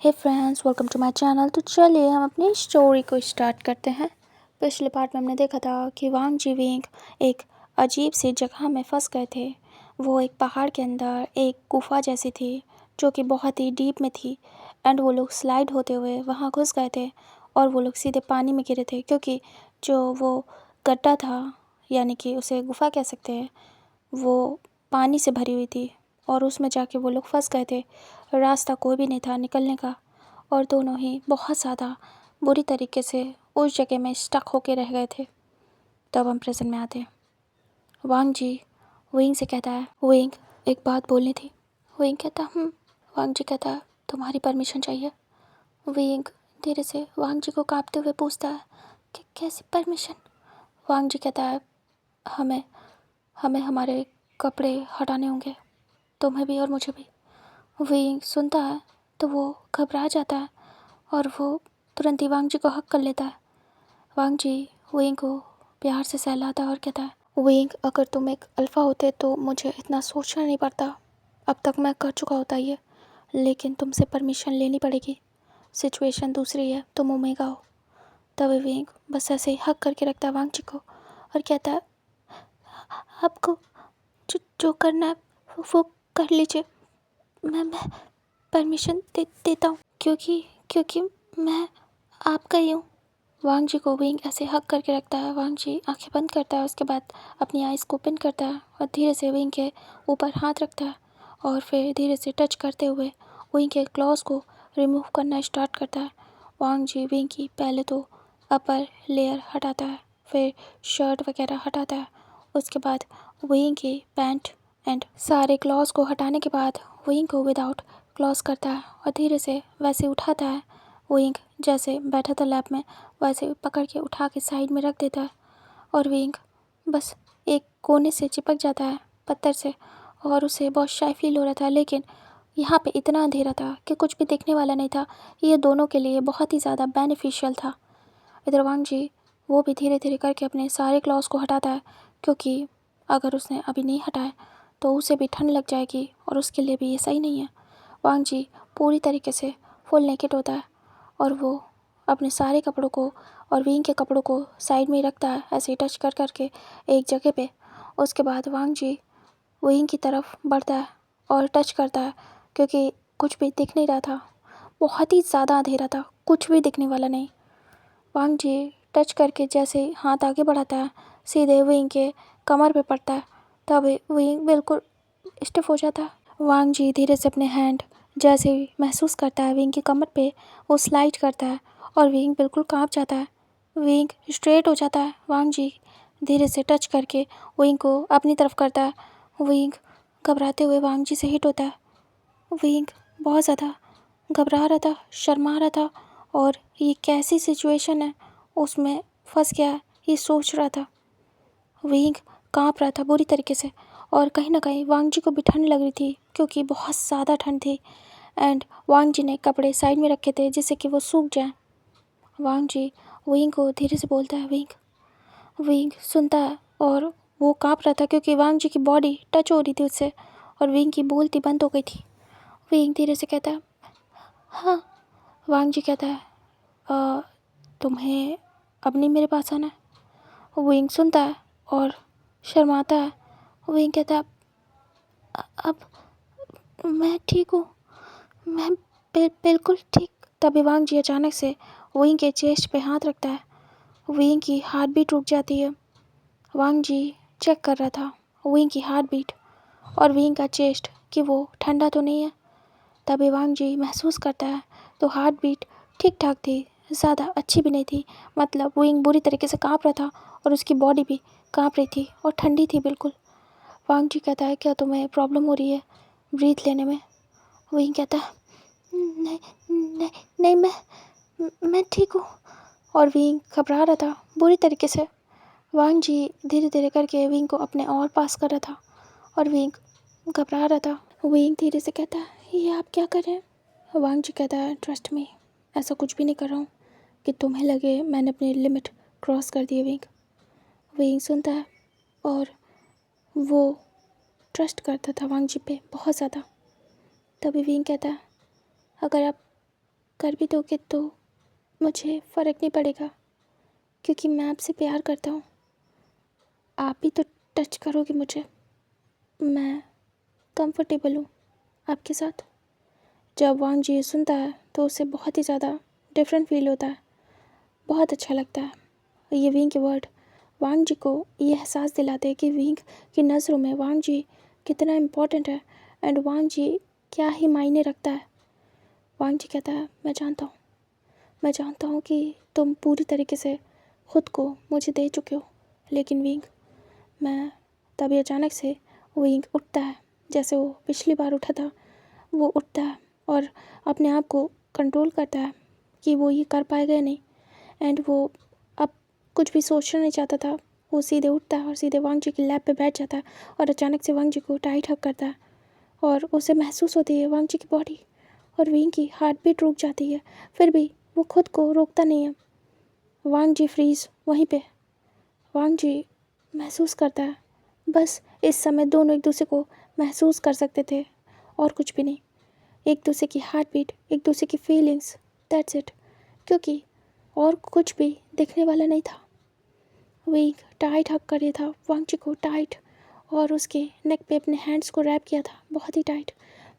Hey friends, welcome to my channel. तो चलिए हम अपनी स्टोरी को स्टार्ट करते हैं। पिछले पार्ट में हमने देखा था कि वांग जी विंग एक अजीब सी जगह में फंस गए थे। वो एक पहाड़ के अंदर एक गुफा जैसी थी जो कि बहुत ही डीप में थी एंड वो लोग स्लाइड होते हुए वहाँ घुस गए थे और वो लोग सीधे पानी में गिरे थे क्योंकि जो वो गड्ढा था, यानी कि उसे गुफा कह सकते हैं, वो पानी से भरी हुई थी और उसमें जाके वो लोग फंस गए थे। रास्ता कोई भी नहीं था निकलने का और दोनों ही बहुत ज़्यादा बुरी तरीके से उस जगह में स्टक होके रह गए थे। तब हम प्रेजेंट में आते हैं। वांग जी विंग से कहता है, विंग एक बात बोलनी थी। विंग कहता वांग जी कहता है, तुम्हारी परमिशन चाहिए। विंग धीरे से वांग जी को कांपते हुए पूछता है कि कैसी परमिशन। वांग जी कहता है, हमें हमें हमारे कपड़े हटाने होंगे, तुम्हें भी और मुझे भी। विंग सुनता है तो वो घबरा जाता है और वो तुरंत ही वांग जी को हक कर लेता है। वांग जी विंग को प्यार से सहलाता है और कहता है, विंग अगर तुम एक अल्फ़ा होते तो मुझे इतना सोचना नहीं पड़ता, अब तक मैं कर चुका होता ये, लेकिन तुमसे परमिशन लेनी पड़ेगी, सिचुएशन दूसरी है, तुम ओमेगा हो। तब विंग बस ऐसे ही हक करके रखता है वांग जी को और कहता है, आपको जो करना है वो कर लीजिए, मैं परमिशन देता हूँ क्योंकि मैं आपका ही हूँ। वांग जी को विंग ऐसे हक करके रखता है। वांग जी आंखें बंद करता है, उसके बाद अपनी आइज़ को ओपन करता है और धीरे से विंग के ऊपर हाथ रखता है और फिर धीरे से टच करते हुए विंग के क्लॉज को रिमूव करना स्टार्ट करता है। वांग जी विंग की पहले तो अपर लेयर हटाता है, फिर शर्ट वगैरह हटाता है, उसके बाद विंग की पैंट एंड सारे क्लॉज को हटाने के बाद विंग को विदाउट क्लॉज करता है और धीरे से वैसे उठाता है। विंग जैसे बैठा था लैब में वैसे पकड़ के उठा के साइड में रख देता है और विंग बस एक कोने से चिपक जाता है पत्थर से और उसे बहुत शाय फील हो रहा था, लेकिन यहाँ पे इतना अंधेरा था कि कुछ भी देखने वाला नहीं था। ये दोनों के लिए बहुत ही ज़्यादा बेनिफिशियल था। इधर वांग जी वो भी धीरे धीरे करके अपने सारे क्लॉज को हटाता है क्योंकि अगर उसने अभी नहीं हटाए तो उसे भी ठंड लग जाएगी और उसके लिए भी ये सही नहीं है। वांग जी पूरी तरीके से फुल नेकेड होता है और वो अपने सारे कपड़ों को और विंग के कपड़ों को साइड में ही रखता है, ऐसे ही टच कर करके एक जगह पे। उसके बाद वांग जी विंग की तरफ बढ़ता है और टच करता है क्योंकि कुछ भी दिख नहीं रहा था, बहुत ही ज़्यादा अंधेरा था, कुछ भी दिखने वाला नहीं। वांग जी टच करके जैसे हाथ आगे बढ़ाता है सीधे विंग के कमर पे पड़ता है, तब विंग बिल्कुल स्टिफ हो जाता है। वांग जी धीरे से अपने हैंड जैसे ही महसूस करता है विंग की कमर पे, वो स्लाइड करता है और विंग बिल्कुल कांप जाता है। विंग स्ट्रेट हो जाता है। वांग जी धीरे से टच करके विंग को अपनी तरफ करता है। विंग घबराते हुए वांग जी से हिट होता है। विंग बहुत ज़्यादा घबरा रहा था, शर्मा रहा था और ये कैसी सिचुएशन है उसमें फंस गया है, ये सोच रहा था। विंग कांप रहा था बुरी तरीके से और कहीं ना कहीं वांग जी को भी ठंड लग रही थी क्योंकि बहुत ज़्यादा ठंड थी एंड वांग जी ने कपड़े साइड में रखे थे जिससे कि वो सूख जाएं। वांग जी विंग को धीरे से बोलता है, विंग। विंग सुनता है और वो कांप रहा था क्योंकि वांग जी की बॉडी टच हो रही थी उससे और विंग की बोलती बंद हो गई थी। विंग धीरे से कहता है, हाँ। वांग जी कहता है, "अ, तुम्हें अब नहीं मेरे पास आना है।" विंग सुनता है और शर्माता है। विंग कहता है, अब मैं ठीक हूँ, मैं बिल्कुल ठीक।" तभी वांग जी अचानक से विंग के चेस्ट पे हाथ रखता है। विंग की हार्ट बीट रुक जाती है। वांग जी चेक कर रहा था विंग की हार्ट बीट और विंग का चेस्ट कि वो ठंडा तो नहीं है। तभी वांग जी महसूस करता है तो हार्ट बीट ठीक ठाक थी, ज़्यादा अच्छी भी नहीं थी, मतलब विंग बुरी तरीके से काँप रहा था और उसकी बॉडी भी काँप रही थी और ठंडी थी बिल्कुल। वांग जी कहता है, क्या तुम्हें प्रॉब्लम हो रही है ब्रीथ लेने में? विंग कहता है, नहीं नहीं नहीं, मैं ठीक हूँ। और विंग घबरा रहा था बुरी तरीके से। वांग जी धीरे धीरे करके विंग को अपने और पास कर रहा था और विंग घबरा रहा था। विंग धीरे से कहता है, ये आप क्या कर रहे हैं? वांग जी कहता है, ट्रस्ट मी, ऐसा कुछ भी नहीं कर रहा हूँ कि तुम्हें लगे मैंने अपनी लिमिट क्रॉस कर दी है। विंग विंग सुनता है और वो ट्रस्ट करता था वांग जी पे बहुत ज़्यादा। तभी विंग कहता है, अगर आप कर भी दोगे तो मुझे फ़र्क नहीं पड़ेगा, क्योंकि मैं आपसे प्यार करता हूँ। आप भी तो टच करोगे मुझे। मैं कंफर्टेबल हूँ आपके साथ। जब वांग जी ये सुनता है तो उसे बहुत ही ज़्यादा डिफरेंट फील होता है, बहुत अच्छा लगता है। ये विंग के वर्ड वांग जी को ये एहसास दिलाते हैं कि विंग की नज़रों में वांग जी कितना इम्पोर्टेंट है एंड वांग जी क्या ही मायने रखता है। वांग जी कहता है, मैं जानता हूँ कि तुम पूरी तरीके से खुद को मुझे दे चुके हो, लेकिन विंग मैं। तभी अचानक से विंग उठता है, जैसे वो पिछली बार उठा था। वो उठता है और अपने आप को कंट्रोल करता है कि वो ये कर पाएगा या नहीं, एंड वो अब कुछ भी सोचना नहीं चाहता था। वो सीधे उठता है और सीधे वांग जी की लैब पे बैठ जाता है और अचानक से वांग जी को टाइट हग करता है और उसे महसूस होती है वांग जी की बॉडी, और विंग की हार्ट बीट रुक जाती है। फिर भी वो खुद को रोकता नहीं है। वांग जी फ्रीज वहीं पे। वांग जी महसूस करता है, बस इस समय दोनों एक दूसरे को महसूस कर सकते थे और कुछ भी नहीं। एक दूसरे की हार्ट बीट, एक दूसरे की फीलिंग्स, दैट्स इट। क्योंकि और कुछ भी दिखने वाला नहीं था। विंग टाइट हक कर रहा था वांग जी को, टाइट, और उसके नेक पे अपने हैंड्स को रैप किया था बहुत ही टाइट।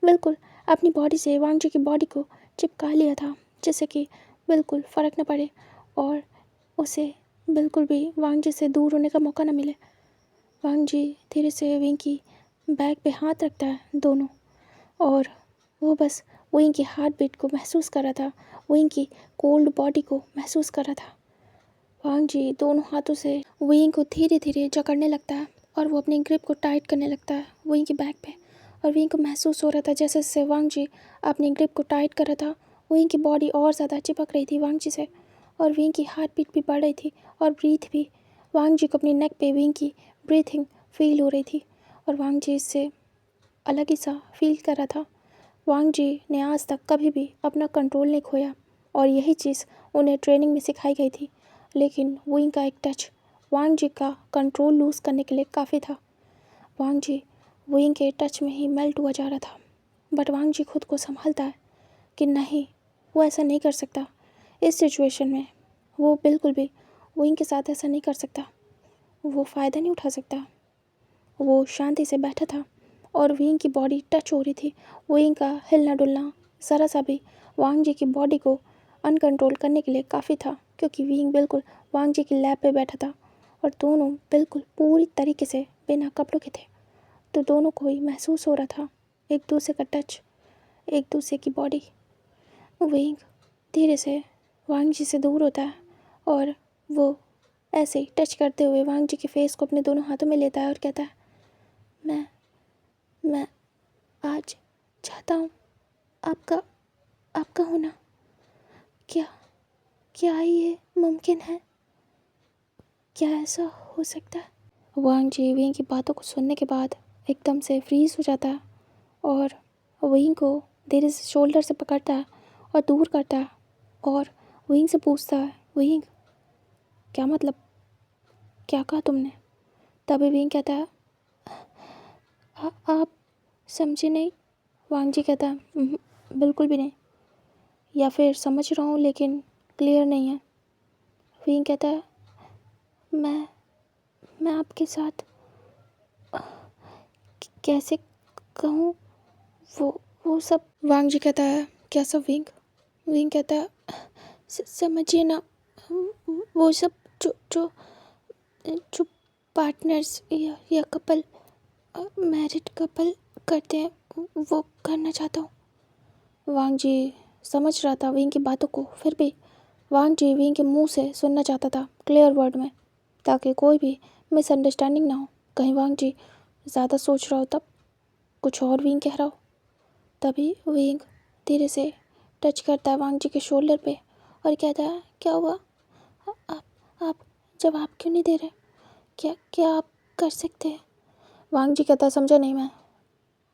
बिल्कुल अपनी बॉडी से वांग जी की बॉडी को चिपका लिया था, जिससे कि बिल्कुल फ़र्क न पड़े और उसे बिल्कुल भी वांग जी से दूर होने का मौका न मिले। वांग जी धीरे से विंग की बैक पे हाथ रखता है दोनों, और वो बस विंग की हार्ट बीट को महसूस कर रहा था, विंग की कोल्ड बॉडी को महसूस कर रहा था। वांग जी दोनों हाथों से विंग को धीरे धीरे जकड़ने लगता है और वो अपनी ग्रिप को टाइट करने लगता है विंग की बैक पे। और विंग को महसूस हो रहा था जैसे जैसे वांग जी अपनी ग्रिप को टाइट कर रहा था, विंग की बॉडी और ज़्यादा चिपक रही थी वांग जी से, और विंग की हार्ट बीट भी बढ़ रही थी और ब्रीथ भी। वांग जी को अपनी नेक पे विंग की ब्रीथिंग फील हो रही थी और वांग जी इससे अलग ही सा फील कर रहा था। वांग जी ने आज तक कभी भी अपना कंट्रोल नहीं खोया और यही चीज़ उन्हें ट्रेनिंग में सिखाई गई थी, लेकिन विंग का एक टच वांग जी का कंट्रोल लूज़ करने के लिए काफ़ी था। वांग जी विंग के टच में ही मेल्ट हुआ जा रहा था, बट वांग जी खुद को संभालता है कि नहीं, वो ऐसा नहीं कर सकता। इस सिचुएशन में वो बिल्कुल भी विंग के साथ ऐसा नहीं कर सकता, वो फ़ायदा नहीं उठा सकता। वो शांति से बैठा था और विंग की बॉडी टच हो रही थी। विंग का हिलना डुलना ज़रा सा भी वांग जी की बॉडी को अनकंट्रोल करने के लिए काफ़ी था, क्योंकि विंग बिल्कुल वांग जी की लैब पे बैठा था और दोनों बिल्कुल पूरी तरीके से बिना कपड़ों के थे। तो दोनों को ही महसूस हो रहा था एक दूसरे का टच, एक दूसरे की बॉडी। विंग धीरे से वांग जी से दूर होता है और वो ऐसे ही टच करते हुए वांग जी के फेस को अपने दोनों हाथों में लेता है और कहता है, मैं आज चाहता हूँ आपका आपका होना। क्या क्या ये मुमकिन है? क्या ऐसा हो सकता है? वांग जी विंग की बातों को सुनने के बाद एकदम से फ्रीज हो जाता है और विंग को धीरे से शोल्डर से पकड़ता है और दूर करता है और विंग से पूछता है, विंग क्या मतलब, क्या कहा तुमने? तभी विंग कहता है, आप समझे नहीं। वांग जी कहता है, बिल्कुल भी नहीं, या फिर समझ रहा हूँ लेकिन क्लियर नहीं है। विंग कहता है, मैं आपके साथ कैसे कहूँ वो सब। वांग जी कहता है, क्या सब विंग? विंग कहता है, समझिए ना, वो सब जो जो जो पार्टनर्स या कपल, मैरिड कपल करते हैं, वो करना चाहता हूँ। वांग जी समझ रहा था विंग की बातों को, फिर भी वांग जी विंग के मुंह से सुनना चाहता था क्लियर वर्ड में, ताकि कोई भी मिसअंडरस्टैंडिंग ना हो। कहीं वांग जी ज़्यादा सोच रहा हो तब कुछ और विंग कह रहा हो। तभी विंग धीरे से टच करता है वांग जी के शोल्डर पे और कहता है, क्या हुआ? आप जवाब क्यों नहीं दे रहे? क्या क्या आप कर सकते हैं? वांग जी कहता है, समझा नहीं मैं,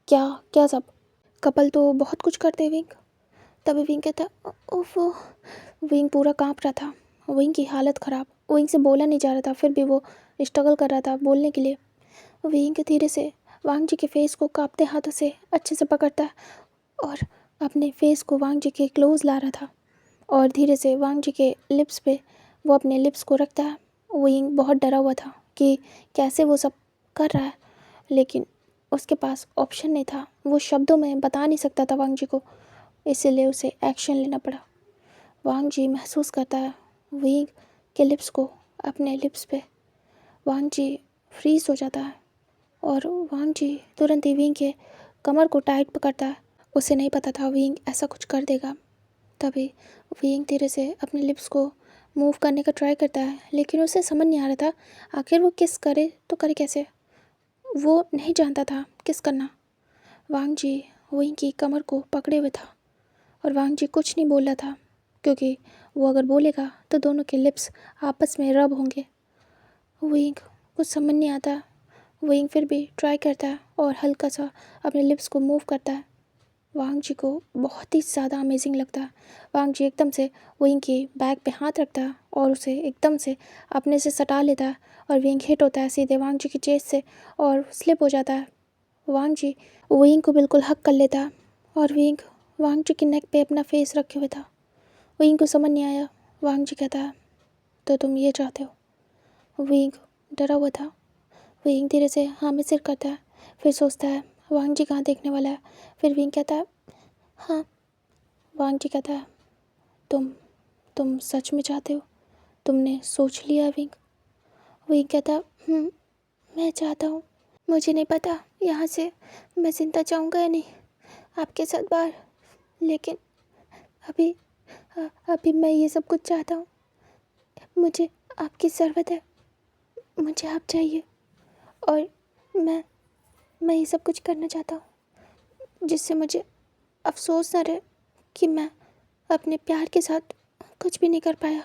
क्या क्या सब? कपल तो बहुत कुछ करते हैं विंग। तभी विंग कहता है, ओफो। विंग पूरा कांप रहा था, विंग की हालत ख़राब, विंग से बोला नहीं जा रहा था, फिर भी वो स्ट्रगल कर रहा था बोलने के लिए। विंग धीरे से वांग जी के फेस को कांपते हाथों से अच्छे से पकड़ता है और अपने फेस को वांग जी के क्लोज ला रहा था। और धीरे से वांग जी के लिप्स पे वो अपने लिप्स को रखता है। विंग बहुत डरा हुआ था कि कैसे वो सब कर रहा है, लेकिन उसके पास ऑप्शन नहीं था। वो शब्दों में बता नहीं सकता था वांग जी को, इसीलिए उसे एक्शन लेना पड़ा। वांग जी महसूस करता है विंग के लिप्स को अपने लिप्स पे। वांग जी फ्रीज हो जाता है और वांग जी तुरंत ही विंग के कमर को टाइट पकड़ता है। उसे नहीं पता था विंग ऐसा कुछ कर देगा। तभी विंग धीरे से अपने लिप्स को मूव करने का ट्राई करता है, लेकिन उसे समझ नहीं आ रहा था आखिर वो किस करे तो करे कैसे। वो नहीं जानता था किस करना। वांग जी विंग की कमर को पकड़े हुए था और वांग जी कुछ नहीं बोल रहा था, क्योंकि वो अगर बोलेगा तो दोनों के लिप्स आपस में रब होंगे। विंग कुछ समझ नहीं आता। विंग फिर भी ट्राई करता है और हल्का सा अपने लिप्स को मूव करता है। वांग जी को बहुत ही ज़्यादा अमेजिंग लगता है। वांग जी एकदम से विंग की बैक पे हाथ रखता है और उसे एकदम से अपने से सटा लेता है और विंग हिट होता है सीधे वांग जी की चेस्ट से और स्लिप हो जाता है। वांग जी विंग को बिल्कुल हक कर लेता है और विंग वांग जी के नेक पे अपना फेस रखे हुए था। विंग को समझ नहीं आया। वांग जी कहता है, तो तुम ये चाहते हो? विंग डरा हुआ था। विंग धीरे से हाँ में सिर करता है, फिर सोचता है वांग जी कहाँ देखने वाला है। फिर विंग कहता है हाँ। वांग जी कहता है, तुम सच में चाहते हो? तुमने सोच लिया विंग? विंग कहता है मैं चाहता हूँ। मुझे नहीं पता यहाँ से मैं जिंदा जाऊँगा या नहीं आपके साथ बाहर, लेकिन अभी अभी मैं ये सब कुछ चाहता हूँ। मुझे आपकी ज़रूरत है, मुझे आप चाहिए और मैं ये सब कुछ करना चाहता हूँ जिससे मुझे अफसोस ना रहे कि मैं अपने प्यार के साथ कुछ भी नहीं कर पाया।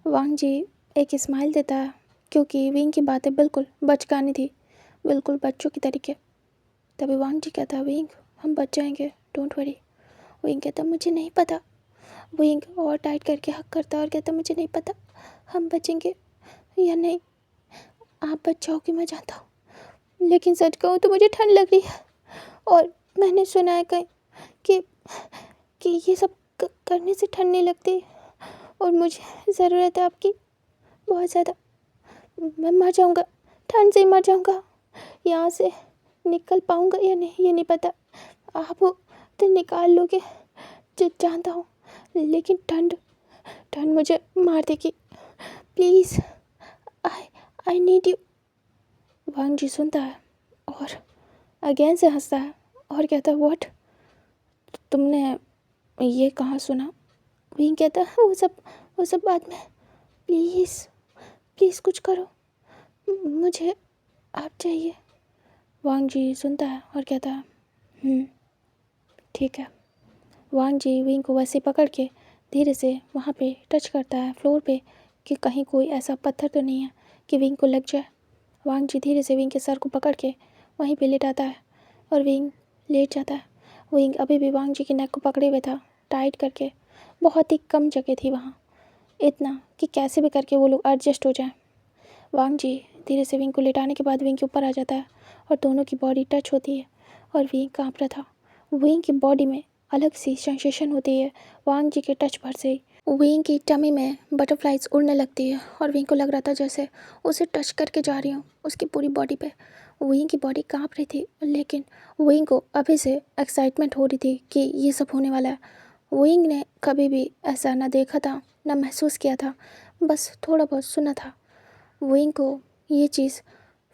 वांग जी एक स्माइल देता है, क्योंकि विंग की बातें बिल्कुल बचकानी थी, बिल्कुल बच्चों की तरीके। तभी वांग जी कहता है विंग हम बच जाएंगे, डोंट वरी। विंग कहता मुझे नहीं पता। विंग और टाइट करके हक करता है और कहता मुझे नहीं पता हम बचेंगे या नहीं। आप बच जाओगे मैं जानता हूँ, लेकिन सच कहूँ तो मुझे ठंड लग रही है और मैंने सुना है कहीं कि ये सब करने से ठंड नहीं लगती और मुझे ज़रूरत है आपकी बहुत ज़्यादा। मैं मर जाऊँगा, ठंड से ही मर जाऊँगा। यहाँ से निकल पाऊँगा या नहीं ये नहीं पता। आप हो तो निकाल लोगे जानता हूँ, लेकिन ठंड मुझे मार देगी। Please I need you. Wang ji सुनता है और अगेन से हंसता है और कहता है व्हाट? तुमने ये कहाँ सुना? विंग कहता है वो सब बाद में। प्लीज़ कुछ करो, मुझे आप चाहिए। वांग जी सुनता है और कहता है ठीक है। वांग जी विंग को वैसे पकड़ के धीरे से वहाँ पे टच करता है फ्लोर पे कि कहीं कोई ऐसा पत्थर तो नहीं है कि विंग को लग जाए। वांग जी धीरे से विंग के सर को पकड़ के वहीं पे लेटाता है और विंग लेट जाता है। विंग अभी भी वांग जी के नेक को पकड़े हुए था टाइट करके। बहुत ही कम जगह थी वहाँ, इतना कि कैसे भी करके वो लोग एडजस्ट हो जाएं। वांग जी धीरे से विंग को लेटाने के बाद विंग के ऊपर आ जाता है और दोनों की बॉडी टच होती है और विंग काँप रहा था। विंग की बॉडी में अलग सी सेंसेशन होती है वांग जी के टच पर से ही। विंग की टमी में बटरफ्लाइज उड़ने लगती है और विंग को लग रहा था जैसे उसे टच करके जा रही हूँ उसकी पूरी बॉडी पे। विंग की बॉडी काँप रही थी, लेकिन विंग को अभी से एक्साइटमेंट हो रही थी कि ये सब होने वाला है। विंग ने कभी भी ऐसा ना देखा था ना महसूस किया था, बस थोड़ा बहुत सुना था। विंग को ये चीज़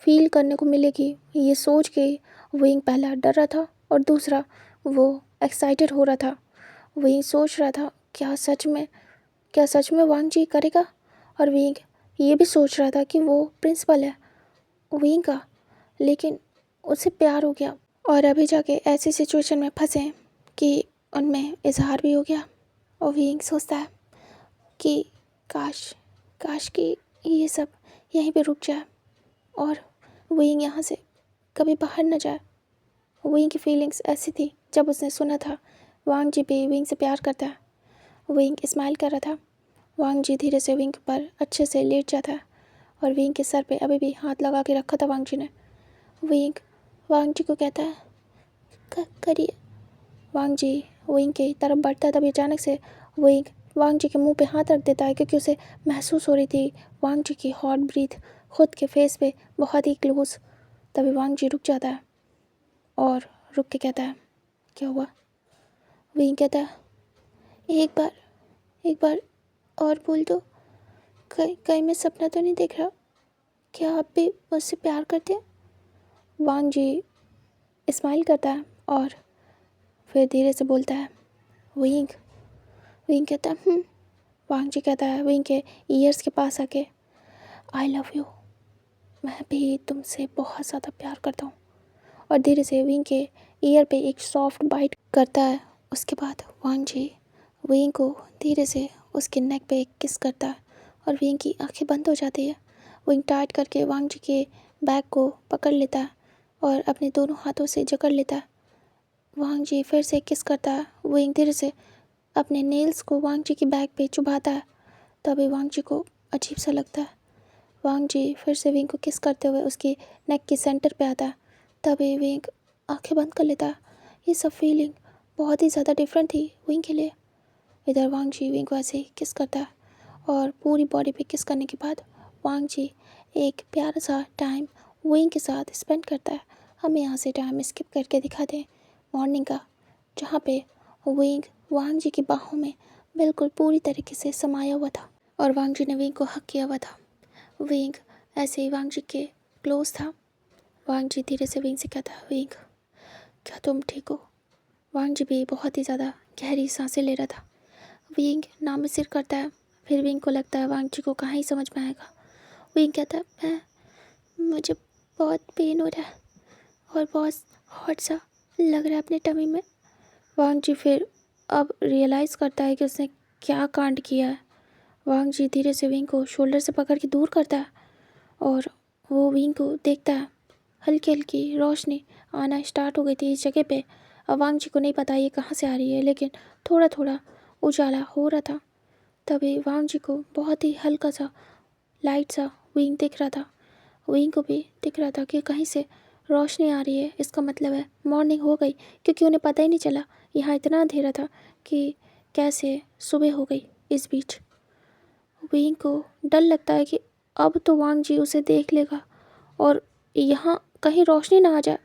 फील करने को मिलेगी ये सोच के विंग पहला डर रहा था और दूसरा वो एक्साइटेड हो रहा था। विंग सोच रहा था क्या सच में वांग जी करेगा, और विंग ये भी सोच रहा था कि वो प्रिंसिपल है विंग का, लेकिन उसे प्यार हो गया और अभी जाके ऐसी सिचुएशन में फंसे कि उनमें इजहार भी हो गया। और विंग सोचता है कि काश कि ये सब यहीं पे रुक जाए और विंग यहाँ से कभी बाहर न जाए। विंग की फीलिंग्स ऐसी थी जब उसने सुना था वांग जी भी विंग से प्यार करता है। विंग स्माइल कर रहा था। वांग जी धीरे से विंग पर अच्छे से लेट जाता है और विंग के सर पे अभी भी हाथ लगा के रखा था वांग जी ने। विंग वांग जी को कहता है करिए। वांग जी विंग की तरफ बढ़ता तभी अचानक से विंग वांग जी के मुंह पे हाथ रख देता है क्योंकि उसे महसूस हो रही थी वांग जी की हॉट ब्रीथ खुद के फेस पे बहुत ही क्लोज। तभी वांग जी रुक जाता है और रुक के कहता है, क्या हुआ? विंग कहता है, एक बार और बोल दो, कहीं मैं सपना तो नहीं देख रहा? क्या आप भी मुझसे प्यार करते हैं? वांग जी स्माइल करता है और फिर धीरे से बोलता है, विंग। विंग कहता है वांग जी कहता है विंग के ईयर्स के पास आके, आई लव यू, मैं भी तुमसे बहुत ज़्यादा प्यार करता हूँ। और धीरे से विंग के ईयर पे एक सॉफ्ट बाइट करता है। उसके बाद वांग जी विंग को धीरे से उसके नेक पे एक किस करता है और विंग की आंखें बंद हो जाती है। विंग टाइट करके वांग जी के बैग को पकड़ लेता है और अपने दोनों हाथों से जकड़ लेता है। वांग जी फिर से किस करता है। विंग धीरे से अपने नेल्स को वांग जी की बैग पे चुभाता है। तभी वांग जी को अजीब सा लगता है। वांग जी फिर से विंग को किस करते हुए उसकी नेक के सेंटर पे आता है। तभी विंग आंखें बंद कर लेता है। ये सब फीलिंग बहुत ही ज़्यादा डिफरेंट थी विंग के लिए। इधर वांग जी विंग को ऐसे ही किस करता है और पूरी बॉडी पे किस करने के बाद वांग जी एक प्यारा सा टाइम विंग के साथ स्पेंड करता है। हमें यहाँ से टाइम स्किप करके दिखा दें मॉर्निंग का, जहाँ पे विंग वांग जी की बाहों में बिल्कुल पूरी तरीके से समाया हुआ था और वांग जी ने विंग को हक किया हुआ था। विंग ऐसे ही वांग जी के क्लोज था। वांग जी धीरे से विंग से कहता है, विंग क्या तुम ठीक हो? वांग जी भी बहुत ही ज़्यादा गहरी सांसें ले रहा था। विंग नाम सिर करता है। फिर विंग को लगता है वांग जी को कहाँ ही समझ में आएगा। विंग कहता है, मुझे बहुत पेन हो रहा है और बहुत हॉट सा लग रहा है अपने टमी में। वांग जी फिर अब रियलाइज़ करता है कि उसने क्या कांड किया है। वांग जी धीरे से विंग को शोल्डर से पकड़ के दूर करता है और वो विंग को देखता है। हल्की हल्की रोशनी आना स्टार्ट हो गई थी इस जगह पे। अब वांग जी को नहीं पता ये कहाँ से आ रही है, लेकिन थोड़ा थोड़ा उजाला हो रहा था। तभी वांग जी को बहुत ही हल्का सा लाइट सा विंग दिख रहा था। विंग को भी दिख रहा था कि कहीं से रोशनी आ रही है। इसका मतलब है मॉर्निंग हो गई, क्योंकि उन्हें पता ही नहीं चला यहाँ इतना अंधेरा था कि कैसे सुबह हो गई। इस बीच विंग को डर लगता है कि अब तो वांग जी उसे देख लेगा और यहाँ कहीं रोशनी ना आ जाए।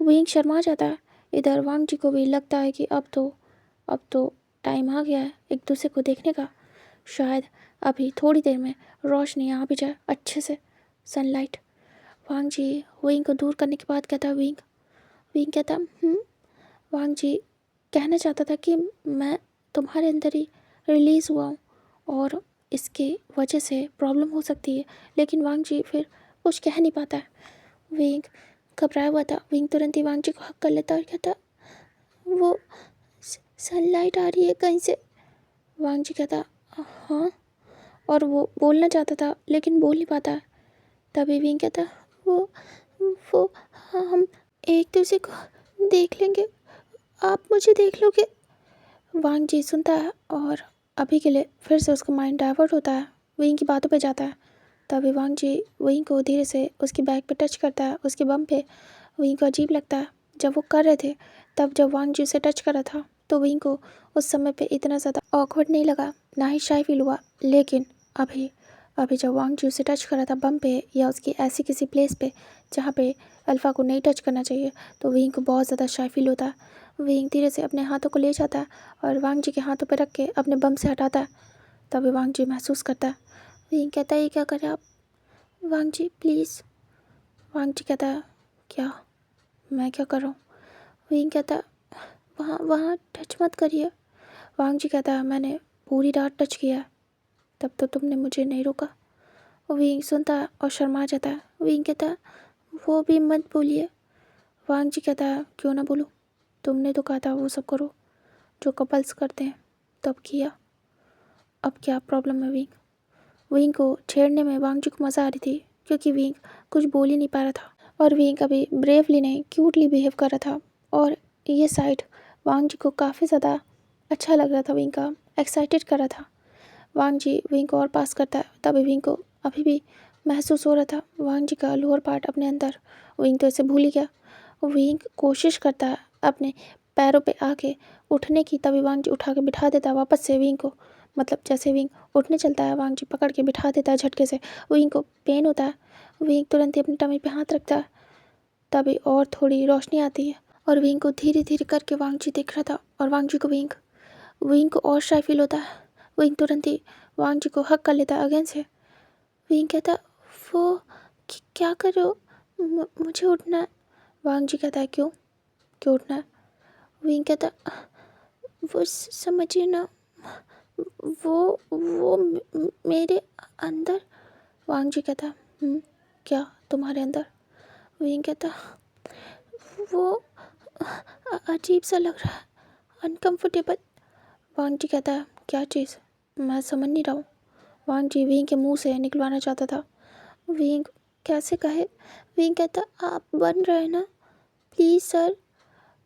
विंग शर्मा जाता है। इधर वांग जी को भी लगता है कि अब तो टाइम आ गया है एक दूसरे को देखने का। शायद अभी थोड़ी देर में रोशनी आ भी जाए अच्छे से, सनलाइट। वांग जी विंग को दूर करने के बाद कहता है, विंग। विंग कहता वांग जी कहना चाहता था कि मैं तुम्हारे अंदर ही रिलीज़ हुआ हूँ और इसके वजह से प्रॉब्लम हो सकती है, लेकिन वांग जी फिर कुछ कह नहीं पाता है। विंग घबराया हुआ था। विंग तुरंत ही वांग जी को हक कर लेता और कहता, वो सनलाइट आ रही है कहीं से। वांग जी कहता, हाँ, और वो बोलना चाहता था लेकिन बोल नहीं पाता। तभी विंग कहता, वो हाँ, हम एक दूसरे को देख लेंगे, आप मुझे देख लोगे। वांग जी सुनता है और अभी के लिए फिर से उसका माइंड डाइवर्ट होता है, विंग की बातों पे जाता है। तभी वांग जी विंग को धीरे से उसकी बैक पे टच करता है, उसके बम पे। विंग को अजीब लगता है जब वो कर रहे थे, तब जब वांग जी उसे टच कर रहा था तो विंग को उस समय पे इतना ज़्यादा ऑकवर्ड नहीं लगा, ना ही शाई फील हुआ। लेकिन अभी जब वांग जी उसे टच कर रहा था बम पे या उसकी ऐसी किसी प्लेस पे जहाँ पे अल्फ़ा को नहीं टच करना चाहिए, तो विंग को बहुत ज़्यादा शाई फील होता है। विंग धीरे से अपने हाथों को ले जाता है और वांग जी के हाथों पर रख के अपने बम से हटाता है। तभी वांग जी महसूस करता है। विंग कहता है, ये क्या कर रहे हैं आप वांग जी, प्लीज़। वांग जी कहता है, क्या मैं क्या कर रहा हूँ? विंग कहता है, वहाँ वहाँ टच मत करिए। वांग जी कहता है, मैंने पूरी रात टच किया है, तब तो तुमने मुझे नहीं रोका। विंग सुनता है और शर्मा जाता है। विंग कहता है, वो भी मत बोलिए। वांग जी कहता है, क्यों ना बोलूँ, तुमने तो कहा था वो सब करो जो कपल्स करते हैं, तब किया, अब क्या प्रॉब्लम है? विंग को छेड़ने में वांग जी को मज़ा आ रही थी, क्योंकि विंग कुछ बोल ही नहीं पा रहा था और विंग अभी ब्रेवली नहीं क्यूटली बिहेव कर रहा था। और ये साइड वांग जी को काफ़ी ज़्यादा अच्छा लग रहा था, विंग का एक्साइटेड कर रहा था। वांग जी विंग को और पास करता है। तभी विंग को अभी भी महसूस हो रहा था वांग जी का लोअर पार्ट अपने अंदर। विंग तो इसे भूल ही गया। विंग कोशिश करता है अपने पैरों पे आके उठने की, तभी वांग जी उठा के बिठा देता है वापस से विंग को। मतलब जैसे विंग उठने चलता है, वांग जी पकड़ के बिठा देता है झटके से। विंग को पेन होता है। विंग तुरंत ही अपनी टमी पे हाथ रखता है। तभी और थोड़ी रोशनी आती है और विंग को धीरे धीरे करके वांग जी देख रहा था और वांग जी को विंग को और शाय फील होता है। विंग तुरंत ही वांग जी को हक कर लेता है अगेन से। विंग कहता है, वो क्या कर रहे हो, मुझे उठना है। वांग जी कहता है, क्यों क्यों उठना है? विंग कहता है, वो समझिए ना, वो मेरे अंदर। वांग जी कहता, क्या तुम्हारे अंदर? विंग कहता, वो अजीब सा लग रहा है, अनकंफर्टेबल। वांग जी कहता है, क्या चीज़? मैं समझ नहीं रहा हूँ। वांग जी विंग के मुंह से निकलवाना चाहता था। विंग कैसे कहे? विंग कहता, आप बन रहे ना, प्लीज़ सर।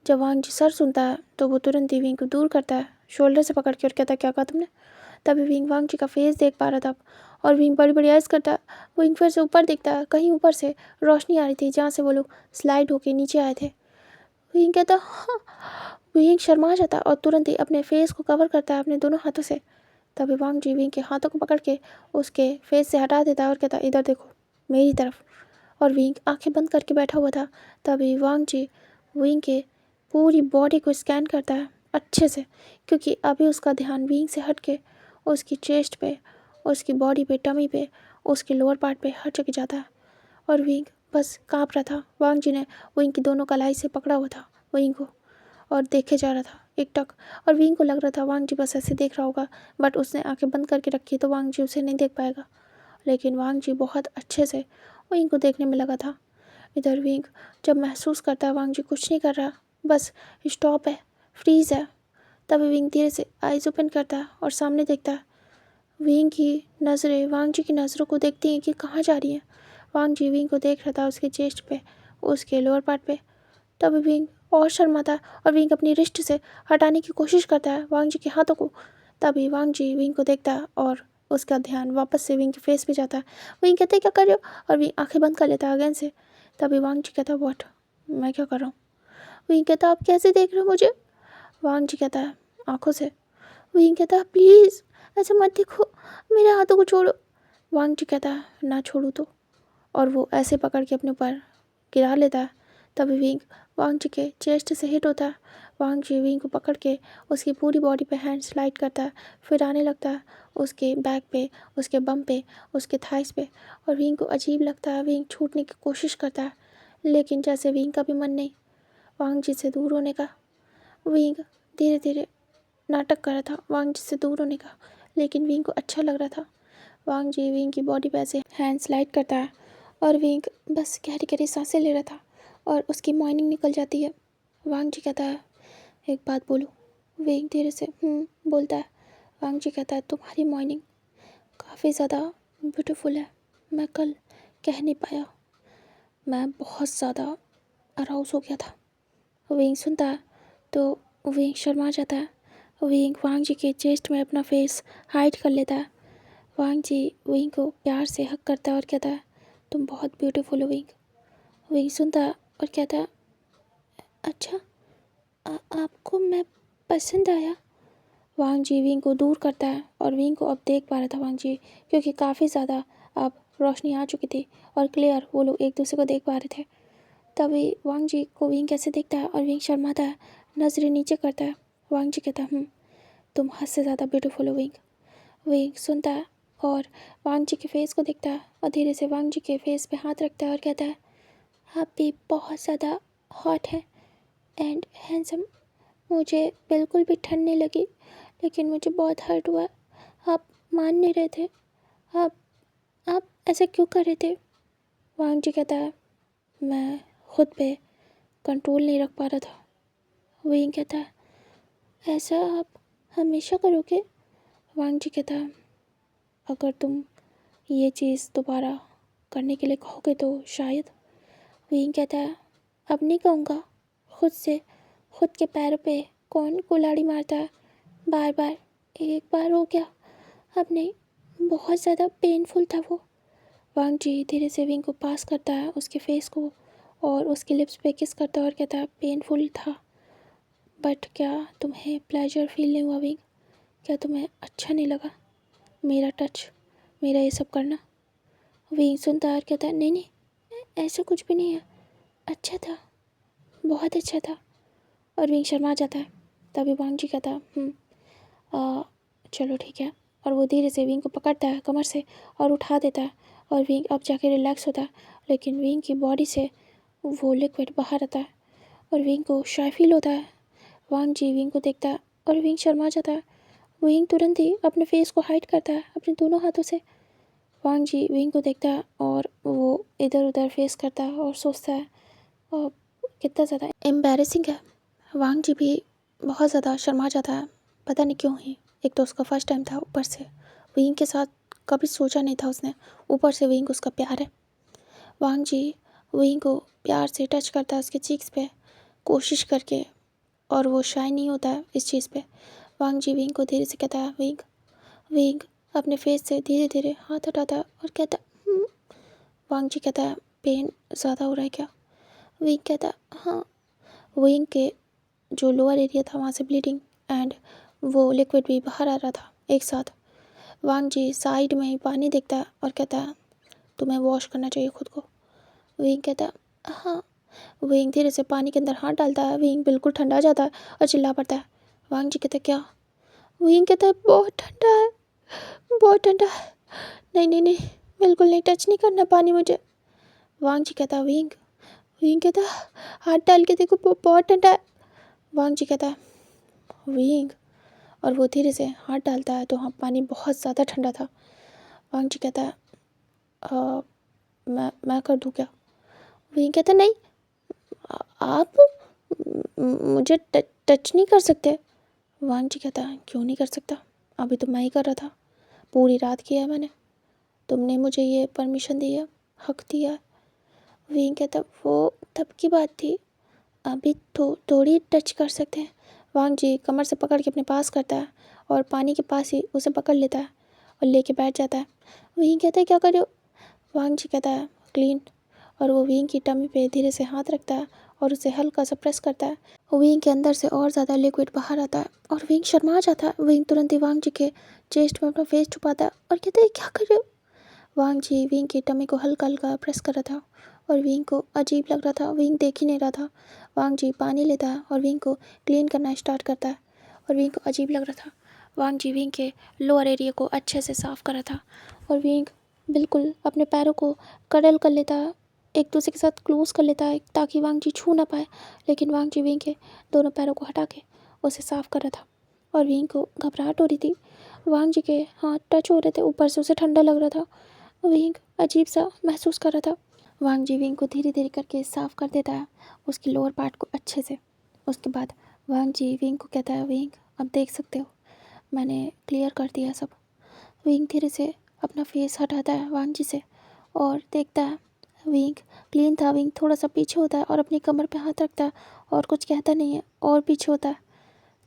जब वांग जी सर सुनता है तो वो तुरंत ही विंग को दूर करता है शोल्डर से पकड़ के और कहता है, क्या कहा तुमने? तभी विंग वांग जी का फेस देख पा रहा था और विंग बड़ी बड़ी आइज़ करता है। विंग फिर से ऊपर देखता है, कहीं ऊपर से रोशनी आ रही थी जहाँ से वो लोग स्लाइड होके नीचे आए थे। विंग कहता, हाँ। विंग शर्मा जाता है और तुरंत ही अपने फेस को कवर करता है अपने दोनों हाथों से। तभी वांग जी विंग के हाथों को पकड़ के उसके फेस से हटा देता है और कहता है, इधर देखो, मेरी तरफ। और विंग आंखें बंद करके बैठा हुआ था। तभी वांग जी विंग के पूरी बॉडी को स्कैन करता है अच्छे से, क्योंकि अभी उसका ध्यान विंग से हट के उसकी चेस्ट पे, उसकी बॉडी पे, टमी पे, उसके लोअर पार्ट पे हर जगह जाता है। और विंग बस काँप रहा था। वांग जी ने विंग की दोनों कलाई से पकड़ा हुआ था विंग को और देखे जा रहा था एकटक। और विंग को लग रहा था वांग जी बस ऐसे देख रहा होगा, बट उसने आंखें बंद करके रखी तो वांग जी उसे नहीं देख पाएगा। लेकिन वांग जी बहुत अच्छे से विंग को देखने में लगा था। इधर विंग जब महसूस करता है वांग जी कुछ नहीं कर रहा, बस स्टॉप है, फ्रीज़ है, तभी विंग धीरे से आइज़ ओपन करता है और सामने देखता है। विंग की नज़रें वांग जी की नज़रों को देखती हैं कि कहाँ जा रही हैं। वांग जी विंग को देख रहा था उसके चेस्ट पे, उसके लोअर पार्ट पे। तभी विंग और शर्माता है और विंग अपनी रिस्ट से हटाने की कोशिश करता है वांग जी के हाथों को। तभी वांग जी विंग को देखता है और उसका ध्यान वापस से विंग के फेस पे जाता है। विंग कहता है, क्या कर रहे हो? और विंग आंखें बंद कर लेता है अगेन से। तभी वांग जी कहता है, व्हाट, मैं क्या कर रहा हूँ? विंग कहता है, आप कैसे देख रहे हो मुझे? वांग जी कहता है, आंखों से। विंग कहता है, प्लीज़ ऐसे मत देखो, मेरे हाथों को छोड़ो। वांग जी कहता है, ना छोड़ू तो। और वो ऐसे पकड़ के अपने ऊपर गिरा लेता है। तभी विंग वांग जी के चेस्ट से हिट होता है। वांग जी विंग को पकड़ के उसकी पूरी बॉडी पे हैंड स्लाइड करता है, फिर आने लगता है उसके बैक पे, उसके बम पे, उसके थाइस पे। और विंग को अजीब लगता है। विंग छूटने की कोशिश करता है, लेकिन जैसे विंग का भी मन नहीं वांग जी से दूर होने का। विंग धीरे धीरे नाटक कर रहा था वांग जी से दूर होने का, लेकिन विंग को अच्छा लग रहा था। वांग जी विंग की बॉडी पे ऐसे हैंड स्लाइड करता है और विंग बस गहरी गहरी सांसें ले रहा था और उसकी मॉर्निंग निकल जाती है। वांग जी कहता है, एक बात बोलो। विंग धीरे से बोलता है। वांग जी कहता है, तुम्हारी मॉर्निंग काफ़ी ज़्यादा ब्यूटीफुल है, मैं कल कह नहीं पाया, मैं बहुत ज़्यादा अराउज हो गया था। विंग सुनता है तो विंग शर्मा जाता है। विंग वांग जी के चेस्ट में अपना फेस हाइड कर लेता है। वांग जी विंग को प्यार से हक करता है और कहता है, तुम बहुत ब्यूटीफुल हो विंग। विंग सुनता है और कहता है, अच्छा, आपको मैं पसंद आया? वांग जी विंग को दूर करता है और विंग को अब देख पा रहा था वांग जी, क्योंकि काफ़ी ज़्यादा अब रोशनी आ चुकी थी और क्लियर वो लोग एक दूसरे को देख पा रहे थे। तभी वांग जी को विंग कैसे देखता है और विंग शर्माता है, नजरें नीचे करता है। वांग जी कहता है, तुम हद से ज़्यादा ब्यूटीफुल हो विंग। विंग सुनता है और वांग जी के फेस को देखता है और धीरे से वांग जी के फेस पे हाथ रखता है और कहता है, आप भी बहुत ज़्यादा हॉट है एंड हैंडसम। मुझे बिल्कुल भी ठंड नहीं लगी, लेकिन मुझे बहुत हर्ट हुआ। आप मान नहीं रहे थे, आप आप ऐसे क्यों कर रहे थे? वांग जी कहता है, मैं खुद पे कंट्रोल नहीं रख पा रहा था। विंग कहता है, ऐसा आप हमेशा करोगे? वांग जी कहता है, अगर तुम ये चीज़ दोबारा करने के लिए कहोगे तो शायद। विंग कहता है, अब नहीं कहूँगा, खुद से खुद के पैरों पे कौन कुल्हाड़ी मारता है बार बार? एक बार हो गया, अब नहीं। बहुत ज़्यादा पेनफुल था वो। वांग जी धीरे से विंग को पास करता है उसके फेस को और उसके लिप्स पे किस करता है और कहता है, पेनफुल था, बट क्या तुम्हें प्लेजर फील नहीं हुआ विंग? क्या तुम्हें अच्छा नहीं लगा मेरा टच, मेरा ये सब करना? विंग सुनता है और कहता है नहीं नहीं, ऐसा कुछ भी नहीं है, अच्छा था, बहुत अच्छा था। और विंग शर्मा जाता है। तभी वांग जी कहता है चलो ठीक है। और वो धीरे से विंग को पकड़ता है कमर से और उठा देता है। और विंग अब जाके रिलैक्स होता है, लेकिन विंग की बॉडी से वो लिक्विड बाहर आता है और विंग को शाय फील होता है। वांग जी विंग को देखता है और विंग शर्मा जाता है। विंग तुरंत ही अपने फेस को हाइड करता है अपने दोनों हाथों से। वांग जी विंग को देखता है और वो इधर उधर फेस करता है और सोचता है और कितना ज़्यादा एम्बैरेसिंग है। वांग जी भी बहुत ज़्यादा शर्मा जाता है, पता नहीं क्यों ही। एक तो उसका फर्स्ट टाइम था, ऊपर से विंग के साथ कभी सोचा नहीं था उसने, ऊपर से विंग उसका प्यार है। वांग जी विंग को प्यार से टच करता है उसके चीक्स पे कोशिश करके, और वो शाय नहीं होता है इस चीज़ पे। वांग जी विंग को धीरे से कहता है विंग। विंग अपने फेस से धीरे धीरे हाथ हटाता है और कहता है वांग जी कहता है पेन ज़्यादा हो रहा है क्या? विंग कहता है हाँ। विंग के जो लोअर एरिया था वहाँ से ब्लीडिंग एंड वो लिक्विड भी बाहर आ रहा था एक साथ। वांग जी साइड में ही पानी देखता है और कहता है तुम्हें वॉश करना चाहिए खुद को। विंग कहता है हाँ। विंग धीरे से पानी के अंदर हाथ डालता है। विंग बिल्कुल ठंडा जाता है और चिल्ला पड़ता है। वांग जी कहता है क्या? विंग कहता है बहुत ठंडा है, बहुत ठंडा है, नहीं नहीं नहीं, बिल्कुल नहीं, टच नहीं करना पानी मुझे। वांग जी कहता है विंग। विंग कहता है हाथ डाल के देखो बहुत ठंडा है। वांग जी कहता है विंग, और वो धीरे से हाथ डालता है तो हाँ पानी बहुत ज़्यादा ठंडा था। वांग जी कहता है मैं कर दूँ क्या? विंग कहता है नहीं, आप मुझे टच नहीं कर सकते। वांग जी कहता है क्यों नहीं कर सकता, अभी तो मैं ही कर रहा था, पूरी रात किया है मैंने, तुमने मुझे ये परमिशन दी है, हक दिया है। विंग कहता वो तब की बात थी, अभी तो थोड़ी टच कर सकते हैं। वांग जी कमर से पकड़ के अपने पास करता है और पानी के पास ही उसे पकड़ लेता है और लेके बैठ जाता है। विंग कहता है क्या कर रहे हो? वांग जी कहता है क्लीन, और वो विंग की टमी पे धीरे से हाथ रखता है और उसे हल्का सा प्रेस करता है। विंग के अंदर से और ज़्यादा लिक्विड बाहर आता है और विंग शर्मा जाता है। विंग तुरंत ही वांग जी के चेस्ट में अपना फेस छुपाता है और कहता है क्या कर रहे हो? वांग जी विंग की टमी को हल्का हल्का प्रेस कर रहा था और विंग को अजीब लग रहा था, विंग देख ही नहीं रहा था। वांग जी पानी लेता है और विंग को क्लीन करना स्टार्ट करता है और विंग को अजीब लग रहा था। वांग जी विंग के लोअर एरिया को अच्छे से साफ़ कर रहा था और विंग बिल्कुल अपने पैरों को कडल कर लेता है, एक दूसरे के साथ क्लोज कर लेता है ताकि वांग जी छू ना पाए। लेकिन वांग जी विंग के दोनों पैरों को हटा के उसे साफ़ कर रहा था और विंग को घबराहट हो रही थी। वांग जी के हाथ टच हो रहे थे, ऊपर से उसे ठंडा लग रहा था, विंग अजीब सा महसूस कर रहा था। वांग जी विंग को धीरे धीरे करके साफ़ कर देता है उसकी लोअर पार्ट को अच्छे से। उसके बाद वांग जी विंग को कहता है विंग अब देख सकते हो, मैंने क्लियर कर दिया सब। विंग धीरे से अपना फेस हटाता है वांग जी से और देखता है विंग क्लीन था। विंग थोड़ा सा पीछे होता है और अपनी कमर पे हाथ रखता है और कुछ कहता नहीं है और पीछे होता है।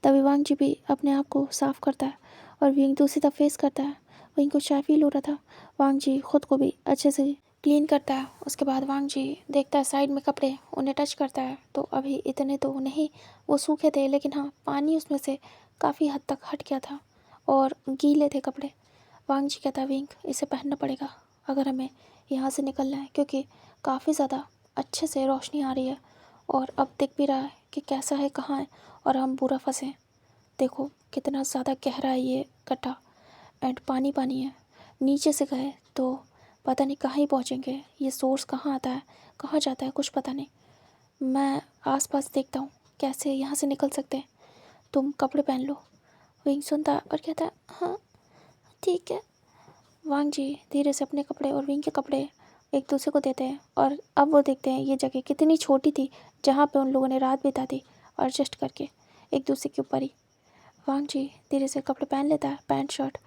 तभी वांग जी भी अपने आप को साफ़ करता है और विंग दूसरी तरफ फेस करता है। विंग को शाय फील हो रहा था। वांग जी खुद को भी अच्छे से क्लीन करता है। उसके बाद वांग जी देखता है साइड में कपड़े, उन्हें टच करता है तो अभी इतने तो नहीं वो सूखे थे, लेकिन हाँ पानी उसमें से काफ़ी हद तक हट गया था और गीले थे कपड़े। वांग जी कहता है विंग इसे पहनना पड़ेगा अगर हमें यहाँ से निकलना है, क्योंकि काफ़ी ज़्यादा अच्छे से रोशनी आ रही है और अब दिख भी रहा है कि कैसा है कहाँ है और हम पूरा फंसे। देखो कितना ज़्यादा गहरा है ये गड्ढा एंड पानी पानी है, नीचे से गए तो पता नहीं कहाँ ही पहुँचेंगे, ये सोर्स कहाँ आता है कहाँ जाता है कुछ पता नहीं। मैं आसपास देखता हूँ कैसे यहाँ से निकल सकते हैं, तुम कपड़े पहन लो। विंग सुनता है और कहता है हाँ ठीक है। वांग जी धीरे से अपने कपड़े और विंग के कपड़े एक दूसरे को देते हैं और अब वो देखते हैं ये जगह कितनी छोटी थी जहाँ पे उन लोगों ने रात बिता दी एडजस्ट करके एक दूसरे के ऊपर ही। वांग जी धीरे से कपड़े पहन लेता है, पैंट शर्ट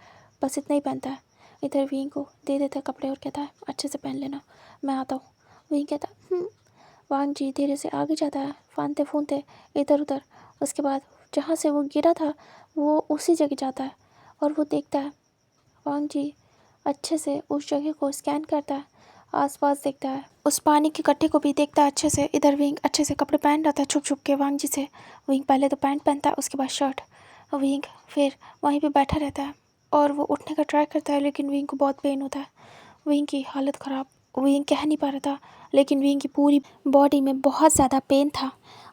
बस इतना ही पहनता है। इधर विंग को दे देता है कपड़े और कहता है अच्छे से पहन लेना, मैं आता हूँ। विंग कहता है वांग जी धीरे से आगे जाता है फानते फूनते इधर उधर। उसके बाद जहाँ से वो गिरा था वो उसी जगह जाता है और वो देखता है। वांग जी अच्छे से उस जगह को स्कैन करता है, आसपास देखता है, उस पानी के गड्ढे को भी देखता है अच्छे से। इधर विंग अच्छे से कपड़े पहन रहा था छुप छुप के वांग जी से। विंग पहले तो पैंट पहनता है उसके बाद शर्ट। विंग फिर वहीं पे बैठा रहता है और वो उठने का ट्राई करता है, लेकिन विंग को बहुत पेन होता है। विंग की हालत ख़राब, विंग कह नहीं पा रहा था, लेकिन विंग की पूरी बॉडी में बहुत ज़्यादा पेन था।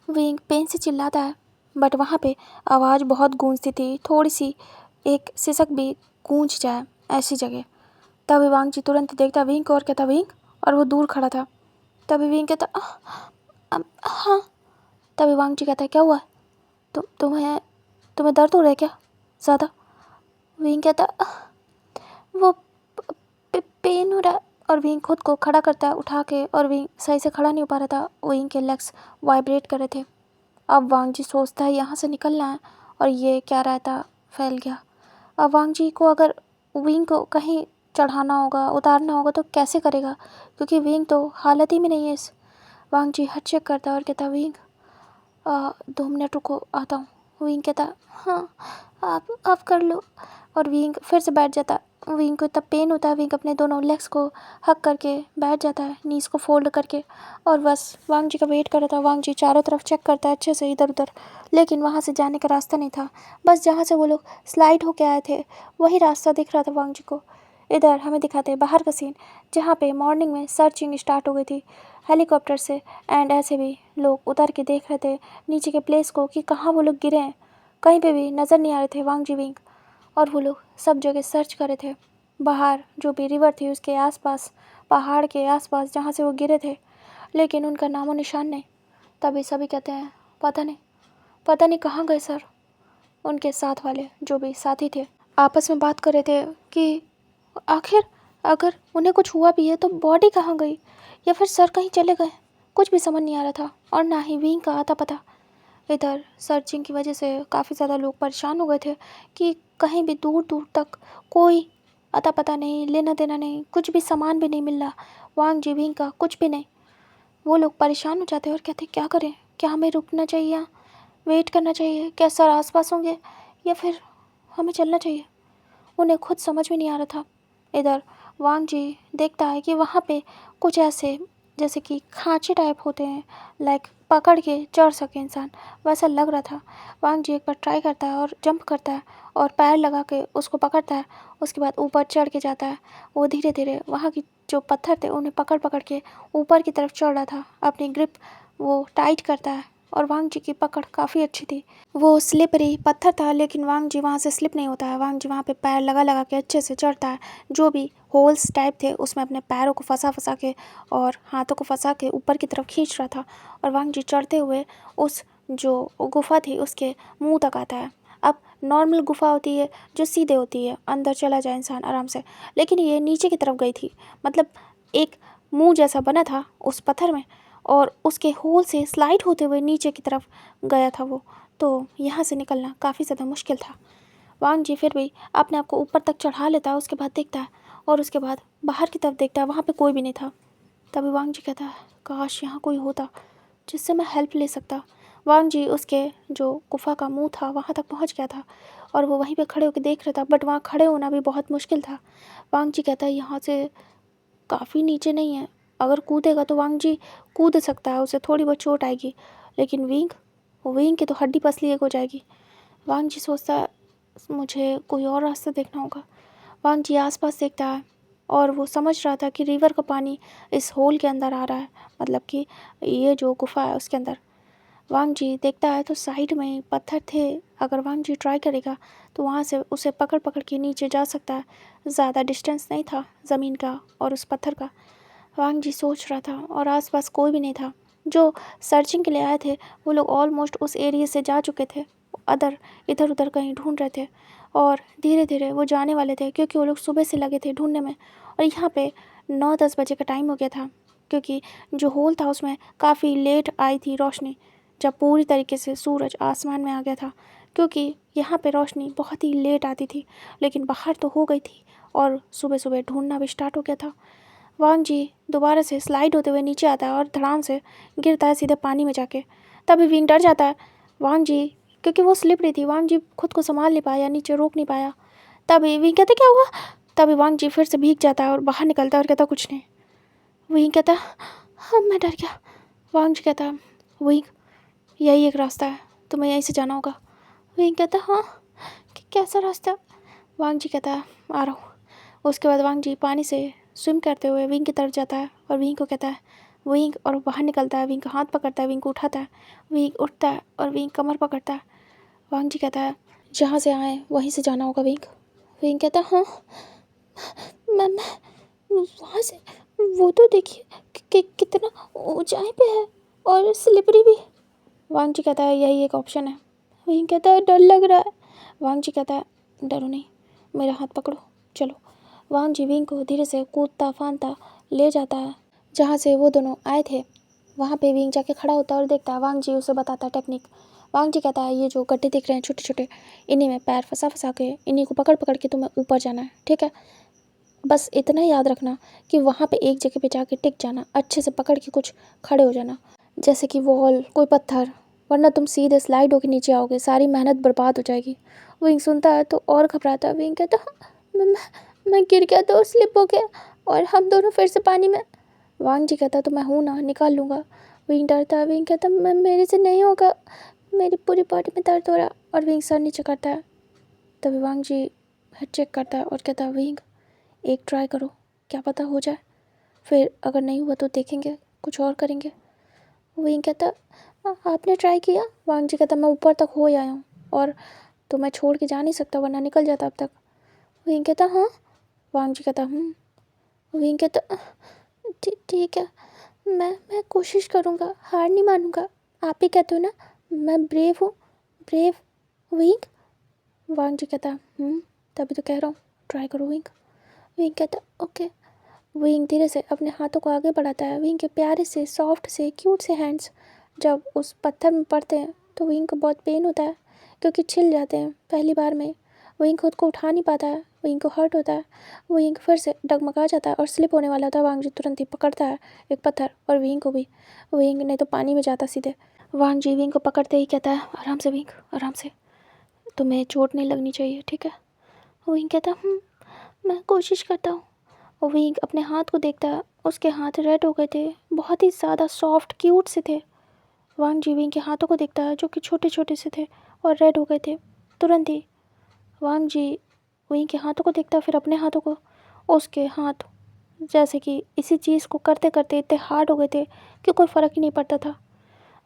विंग पेन से चिल्लाता है, बट वहाँ पे आवाज़ बहुत गूंजती थी, थोड़ी सी एक सिसक भी गूंज जाए ऐसी जगह। तभी वांग जी तुरंत देखता विंग को और कहता विंग, और वो दूर खड़ा था। तभी विंग कहता हाँ। तभी वांग जी कहता है क्या हुआ, तुम्हें दर्द हो रहा है क्या ज़्यादा? विंग कहता वो पेन हो रहा है। और विंग खुद को खड़ा करता है उठा के, और विंग सही से खड़ा नहीं हो पा रहा था, विंग के लेग्स वाइब्रेट कर रहे थे। अब वांग जी सोचता है यहाँ से निकलना है, और ये क्या रहता फैल गया। अब वांग जी को अगर विंग को कहीं चढ़ाना होगा, उतारना होगा, तो कैसे करेगा, क्योंकि विंग तो हालत ही में नहीं है इस। वांग जी हट चेक करता है और कहता विंग 2 मिनट रुको, आता हूँ। विंग कहता हाँ आप कर लो। और विंग फिर से बैठ जाता। विंग को इतना पेन होता है, विंग अपने दोनों लेग्स को हक करके बैठ जाता है, नीज को फोल्ड करके, और बस वांग जी का वेट कर रहा था। वांग जी चारों तरफ चेक करता है अच्छे से इधर उधर, लेकिन वहाँ से जाने का रास्ता नहीं था। बस जहाँ से वो लोग स्लाइड होके आए थे वही रास्ता दिख रहा था वांग जी को। इधर हमें दिखाते हैं बाहर का सीन, जहाँ पे मॉर्निंग में सर्चिंग स्टार्ट हो गई थी हेलीकॉप्टर से, एंड ऐसे भी लोग उतर के देख रहे थे नीचे के प्लेस को कि कहाँ वो लोग गिरे हैं। कहीं पे भी नज़र नहीं आ रहे थे वांग जी विंग, और वो लोग सब जगह सर्च कर रहे थे। बाहर जो भी रिवर थी उसके आसपास, पहाड़ के आसपास जहाँ से वो गिरे थे, लेकिन उनका नामो निशान नहीं। तभी सभी कहते हैं पता नहीं कहाँ गए सर। उनके साथ वाले जो भी साथी थे आपस में बात कर रहे थे कि आखिर अगर उन्हें कुछ हुआ भी है तो बॉडी कहाँ गई, या फिर सर कहीं चले गए। कुछ भी समझ नहीं आ रहा था, और ना ही विंग का आता पता। इधर सर्चिंग की वजह से काफ़ी ज़्यादा लोग परेशान हो गए थे कि कहीं भी दूर दूर तक कोई अता पता नहीं, लेना देना नहीं, कुछ भी सामान भी नहीं मिल रहा वांग जी विंग का, कुछ भी नहीं। वो लोग परेशान हो जाते और कहते क्या करें, क्या हमें रुकना चाहिए, वेट करना चाहिए, क्या सर आसपास होंगे, या फिर हमें चलना चाहिए। उन्हें खुद समझ में नहीं आ रहा था। इधर वांग जी देखता है कि वहाँ पे कुछ ऐसे जैसे कि खांचे टाइप होते हैं, लाइक पकड़ के चढ़ सके इंसान, वैसा लग रहा था। वांग जी एक बार ट्राई करता है और जंप करता है और पैर लगा के उसको पकड़ता है। उसके बाद ऊपर चढ़ के जाता है। वो धीरे धीरे वहाँ की जो पत्थर थे उन्हें पकड़ पकड़ के ऊपर की तरफ चढ़ रहा था। अपनी ग्रिप वो टाइट करता है, और वांग जी की पकड़ काफ़ी अच्छी थी। वो स्लिपरी पत्थर था, लेकिन वांग जी वहाँ से स्लिप नहीं होता है। वांग जी वहाँ पे पैर लगा लगा के अच्छे से चढ़ता है। जो भी होल्स टाइप थे उसमें अपने पैरों को फंसा के और हाथों को फंसा के ऊपर की तरफ खींच रहा था, और वांग जी चढ़ते हुए उस जो गुफा थी उसके मुंह तक आता है। अब नॉर्मल गुफा होती है जो सीधे होती है, अंदर चला जाए इंसान आराम से, लेकिन ये नीचे की तरफ गई थी, मतलब एक मुंह जैसा बना था उस पत्थर में, और उसके होल से स्लाइड होते हुए नीचे की तरफ गया था वो। तो यहाँ से निकलना काफ़ी ज़्यादा मुश्किल था। वांग जी फिर भी अपने आप को ऊपर तक चढ़ा लेता है, उसके बाद देखता है, और उसके बाद बाहर की तरफ देखता है, वहाँ पे कोई भी नहीं था। तभी वांग जी कहता है काश यहाँ कोई होता जिससे मैं हेल्प ले सकता। वांग जी उसके जो गुफा का मुंह था वहाँ तक पहुँच गया था, और वो वहीं पे खड़े होकर देख रहा था, बट वहाँ खड़े होना भी बहुत मुश्किल था। वांग जी कहता है यहाँ से काफ़ी नीचे नहीं है, अगर कूदेगा तो वांग जी कूद सकता है, उसे थोड़ी बहुत चोट आएगी, लेकिन विंग की तो हड्डी पसली एक हो जाएगी। वांग जी सोचता है मुझे कोई और रास्ता देखना होगा। वांग जी आसपास देखता है, और वो समझ रहा था कि रिवर का पानी इस होल के अंदर आ रहा है, मतलब कि ये जो गुफा है उसके अंदर। वांग जी देखता है तो साइड में पत्थर थे, अगर वांग जी ट्राई करेगा तो वहाँ से उसे पकड़ पकड़ के नीचे जा सकता है। ज़्यादा डिस्टेंस नहीं था ज़मीन का और उस पत्थर का। वांग जी सोच रहा था, और आसपास कोई भी नहीं था। जो सर्चिंग के लिए आए थे वो लोग ऑलमोस्ट उस एरिया से जा चुके थे, इधर उधर कहीं ढूंढ रहे थे, और धीरे धीरे वो जाने वाले थे, क्योंकि वो लोग सुबह से लगे थे ढूंढने में। और यहाँ पे 9-10 बजे का टाइम हो गया था, क्योंकि जो होल था उसमें काफ़ी लेट आई थी रोशनी, जब पूरी तरीके से सूरज आसमान में आ गया था, क्योंकि यहाँ पे रोशनी बहुत ही लेट आती थी, लेकिन बाहर तो हो गई थी, और सुबह सुबह ढूंढना भी स्टार्ट हो गया था। वांग जी दोबारा से स्लाइड होते हुए नीचे आता है और धड़ाम से गिरता है सीधे पानी में जाके। तभी विंग डर जाता है। वांग जी, क्योंकि वो स्लिप रही थी, वांग जी खुद को संभाल नहीं पाया, नीचे रोक नहीं पाया। तभी विंग कहते क्या हुआ। तभी वांग जी फिर से भीग जाता है और बाहर निकलता है और कहता कुछ नहीं। विंग कहता हाँ मैं डर गया। वांग जी कहता विंग यही एक रास्ता है, तुम्हें यहीं से जाना होगा। विंग कहता हाँ कैसा रास्ता? वांग जी कहता है आ रहा हूँ। उसके बाद वांग जी पानी से स्विम करते हुए विंग की तरफ जाता है और विंग को कहता है विंग, और बाहर निकलता है। विंग का हाथ पकड़ता है, विंग को उठाता है। विंग उठता है और विंग कमर पकड़ता है। वांग जी कहता है जहाँ से आए वहीं से जाना होगा विंग। विंग कहता है हाँ मैं वहाँ से, वो तो देखिए कितना ऊंचाई पे है और स्लिपरी भी। वांग जी कहता है यही एक ऑप्शन है। विंग कहता है डर लग रहा है। वांग जी कहता है डरो नहीं, मेरा हाथ पकड़ो चलो। वांग जी विंग को धीरे से कूदता फांदता ले जाता है जहाँ से वो दोनों आए थे। वहाँ पे विंग जाके खड़ा होता है और देखता है। वांग जी उसे बताता है टेक्निक। वांग जी कहता है ये जो गड्ढे दिख रहे हैं छोटे छोटे, इन्हीं में पैर फंसा फंसा के इन्हीं को पकड़ पकड़ के तुम्हें ऊपर जाना है, ठीक है? बस इतना याद रखना कि वहाँ पे एक जगह पे जाके टिक जाना, अच्छे से पकड़ के कुछ खड़े हो जाना, जैसे कि वॉल, कोई पत्थर, वरना तुम सीधे स्लाइड होके नीचे आओगे, सारी मेहनत बर्बाद हो जाएगी। विंग सुनता है तो और घबराता है। विंग कहता मैं गिर गया तो स्लिप हो गया और हम दोनों फिर से पानी में। वांग जी कहता तो मैं हूँ ना, निकाल लूँगा। विंग डरता है। विंग कहता मेरे से नहीं होगा, मेरी पूरी बॉडी में दर्द हो रहा। और विंग सर नीचे करता है। तभी वांग जी हेड चेक करता है और कहता है विंग एक ट्राई करो, क्या पता हो जाए, फिर अगर नहीं हुआ तो देखेंगे, कुछ और करेंगे। विंग कहता आपने ट्राई किया? वांग जी कहता मैं ऊपर तक हो आया हूँ और तो मैं छोड़ के जा नहीं सकता, वरना निकल जाता अब तक। विंग कहता हाँ। वांग जी कहता विंग कहता ठीक है, मैं कोशिश करूँगा, हार नहीं मानूंगा। आप ही कहते हो ना मैं ब्रेव हूँ, ब्रेव विंग। वांग जी कहता तभी तो कह रहा हूँ ट्राई करो विंग। विंग कहता ओके। विंग धीरे से अपने हाथों को आगे बढ़ाता है। विंग के प्यारे से सॉफ्ट से क्यूट से हैंड्स जब उस पत्थर में पड़ते हैं तो विंग को बहुत पेन होता है, क्योंकि छिल जाते हैं पहली बार में। विंग खुद को उठा नहीं पाता है, विंग को हर्ट होता है। विंग फिर से डगमगा जाता है और स्लिप होने वाला था। वांग जी तुरंत ही पकड़ता है एक पत्थर और विंग को भी। विंग नहीं तो पानी में जाता सीधे। वांग जी विंग को पकड़ते ही कहता है आराम से विंग, आराम से, तुम्हें चोट नहीं लगनी चाहिए, ठीक है? विंग कहता मैं कोशिश करता हूँ। विंग अपने हाथ को देखता है, उसके हाथ रेड हो गए थे, बहुत ही ज़्यादा सॉफ्ट क्यूट से थे। वांग जी विंग के हाथों को देखता है जो कि छोटे छोटे से थे और रेड हो गए थे तुरंत ही। वांग जी विंग के हाथों को देखता है, फिर अपने हाथों को। उसके हाथ जैसे कि इसी चीज़ को करते करते इतने हार्ड हो गए थे कि कोई फ़र्क ही नहीं पड़ता था।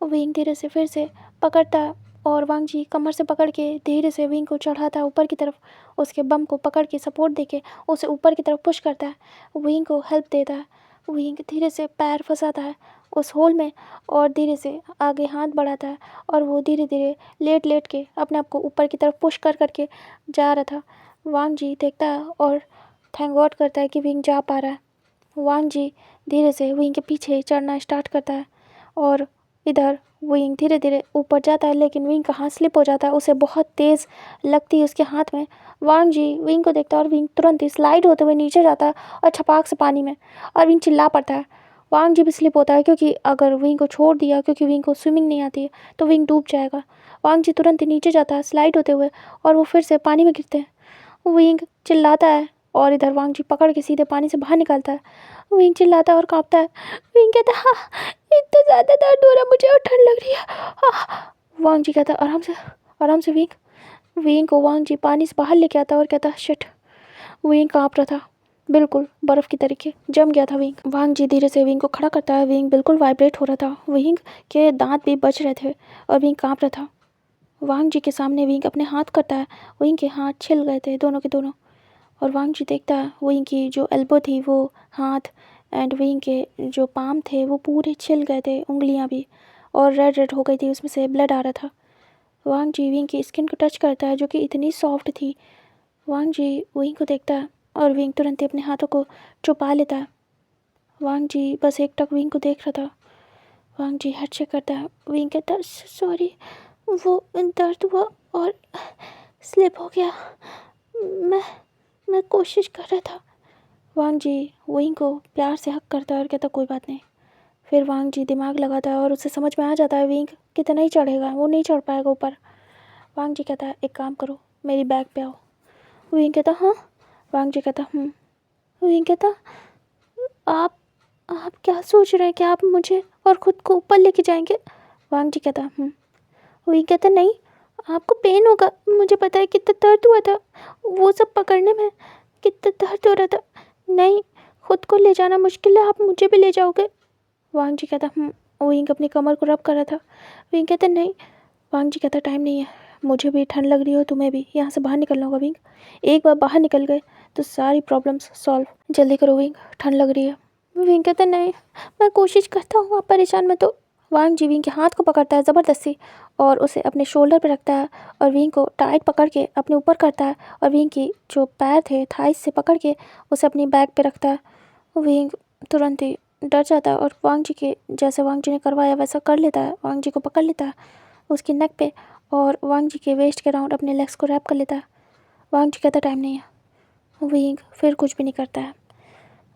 विंग धीरे से फिर से पकड़ता है और वांग जी कमर से पकड़ के धीरे से विंग को चढ़ाता है ऊपर की तरफ। उसके बम को पकड़ के सपोर्ट देके उसे ऊपर की तरफ पुश करता है, विंग को हेल्प देता है। विंग धीरे से पैर फंसाता है उस होल में और धीरे से आगे हाथ बढ़ाता है और वो धीरे धीरे लेट लेट के अपने आप को ऊपर की तरफ पुश कर करके जा रहा था। वांग जी देखता है और थैंक गॉड करता है कि विंग जा पा रहा है। वांग जी धीरे से विंग के पीछे चढ़ना स्टार्ट करता है और इधर विंग धीरे धीरे ऊपर जाता है, लेकिन विंग का हाथ स्लिप हो जाता है, उसे बहुत तेज़ लगती है उसके हाथ में। वांग जी विंग को देखता है और विंग तुरंत ही स्लाइड होते हुए नीचे जाता है और छपाक से पानी में, और विंग चिल्ला पड़ता है। वांग जी भी स्लिप होता है क्योंकि अगर विंग को छोड़ दिया, क्योंकि विंग को स्विमिंग नहीं आती है, तो विंग डूब जाएगा। वांग जी तुरंत ही नीचे जाता है स्लाइड होते हुए और वो फिर से पानी में गिरते हैं। विंग चिल्लाता है और इधर वांग जी पकड़ के सीधे पानी से बाहर निकालता है। विंग चिल्लाता है और काँपता है। विंग कहता है हाँ इतना ज़्यादा दर्द हो रहा है मुझे और ठंड लग रही है। हाँ। वांग जी कहता है आराम से विंग। विंग को वांग जी पानी से बाहर लेके आता है और कहता है शिट। विंग काँप रहा था, बिल्कुल बर्फ़ की तरीके जम गया था विंग। वांग जी धीरे से विंग को खड़ा करता है। विंग बिल्कुल वाइब्रेट हो रहा था, विंग के दांत भी बच रहे थे और विंग काँप रहा था। वांग जी के सामने विंग अपने हाथ करता है, विंग के हाथ छिल गए थे दोनों के दोनों। और वांग जी देखता है विंग की जो एल्बो थी वो हाथ एंड विंग के जो पाम थे वो पूरे छिल गए थे, उंगलियां भी, और रेड रेड हो गई थी, उसमें से ब्लड आ रहा था। वांग जी विंग की स्किन को टच करता है जो कि इतनी सॉफ्ट थी। वांग जी विंग को देखता है और विंग तुरंत ही अपने हाथों को छुपा लेता है। वांग जी बस एक टक विंग को देख रहा था। वांग जी हेड चेक करता है। विंग कहता सॉरी, वो दर्द हुआ और स्लिप हो गया, मैं मैं कोशिश कर रहा था। वांग जी विंग को प्यार से हक करता है और कहता कोई बात नहीं। फिर वांग जी दिमाग लगाता है और उसे समझ में आ जाता है विंग कितना ही चढ़ेगा, वो नहीं चढ़ पाएगा ऊपर। वांग जी कहता है एक काम करो, मेरी बैग पे आओ। विंग कहता हाँ। वांग जी कहता विंग कहता आप आप क्या सोच रहे हैं कि आप मुझे और ख़ुद को ऊपर लेके जाएंगे? वांग जी कहता विंग कहता नहीं, आपको पेन होगा, मुझे पता है कितना दर्द हुआ था, वो सब पकड़ने में कितना दर्द हो रहा था। नहीं, खुद को ले जाना मुश्किल है, आप मुझे भी ले जाओगे? वांग जी कहता विंग अपनी कमर को रब कर रहा था। विंग कहता नहीं। वांग जी कहता टाइम नहीं है, मुझे भी ठंड लग रही हो, तुम्हें भी, यहाँ से बाहर निकलना होगा विंग। एक बार बाहर निकल गए तो सारी प्रॉब्लम्स सॉल्व। जल्दी करो विंग, ठंड लग रही है। विंग कहता नहीं, मैं कोशिश करता हूँ, आप परेशान मत हो। वांग जी विंग के हाथ को पकड़ता है ज़बरदस्ती और उसे अपने शोल्डर पर रखता है और विंग को टाइट पकड़ के अपने ऊपर करता है और विंग की जो पैर थे थाइस से पकड़ के उसे अपनी बैक पे रखता है। विंग तुरंत ही डर जाता है और वांग जी के जैसे वांग जी ने करवाया वैसा कर लेता है। वांग जी को पकड़ लेता है उसकी नेक पे और वांग जी के वेस्ट के राउंड अपने लेग्स को रैप कर लेता है। वांग जी कहता टाइम नहीं है। विंग फिर कुछ भी नहीं करता है।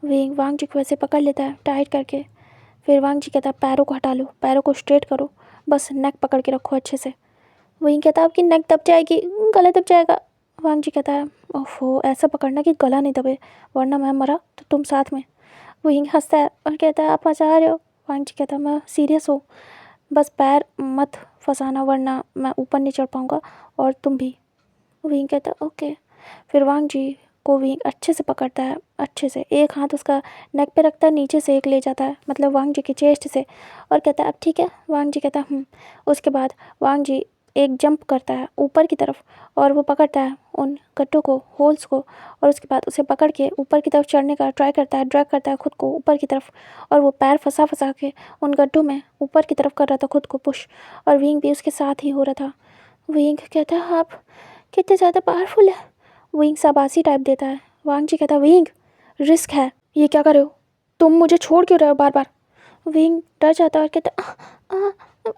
विंग वांग जी को वैसे पकड़ लेता है टाइट करके। फिर वांग जी कहता है पैरों को हटा लो, पैरों को स्ट्रेट करो, बस नेक पकड़ के रखो अच्छे से। विंग कहता है आपकी नेक दब जाएगी, गला दब जाएगा। वांग जी कहता है ओहो, ऐसा पकड़ना कि गला नहीं दबे, वरना मैं मरा तो तुम साथ में। विंग हंसता है और कहता है आप मजा आ रहे हो। वांग जी कहता है मैं सीरियस हूँ, बस पैर मत फंसाना वरना मैं ऊपर नहीं चढ़ पाऊँगा और तुम भी। विंग कहता है ओके। फिर वांग जी को विंग अच्छे से पकड़ता है, अच्छे से एक हाथ उसका नेक पे रखता है, नीचे से एक ले जाता है मतलब वांग जी की चेस्ट से और कहता है अब ठीक है। वांग जी कहता है उसके बाद वांग जी एक जंप करता है ऊपर की तरफ और वो पकड़ता है उन गड्ढों को, होल्स को, और उसके बाद उसे पकड़ के ऊपर की तरफ चढ़ने का ट्राई करता है, ड्रैग करता है खुद को ऊपर की तरफ और वो पैर फंसा फंसा के उन गड्ढों में ऊपर की तरफ कर रहा था खुद को पुश और विंग भी उसके साथ ही हो रहा था। विंग कहता है आप कितने ज़्यादा पावरफुल है। विंग शाबाशी टाइप देता है। वांग जी कहता है विंग रिस्क है, ये क्या कर रहे हो, तुम मुझे छोड़ क्यों रहे हो बार बार। विंग डर जाता है और कहता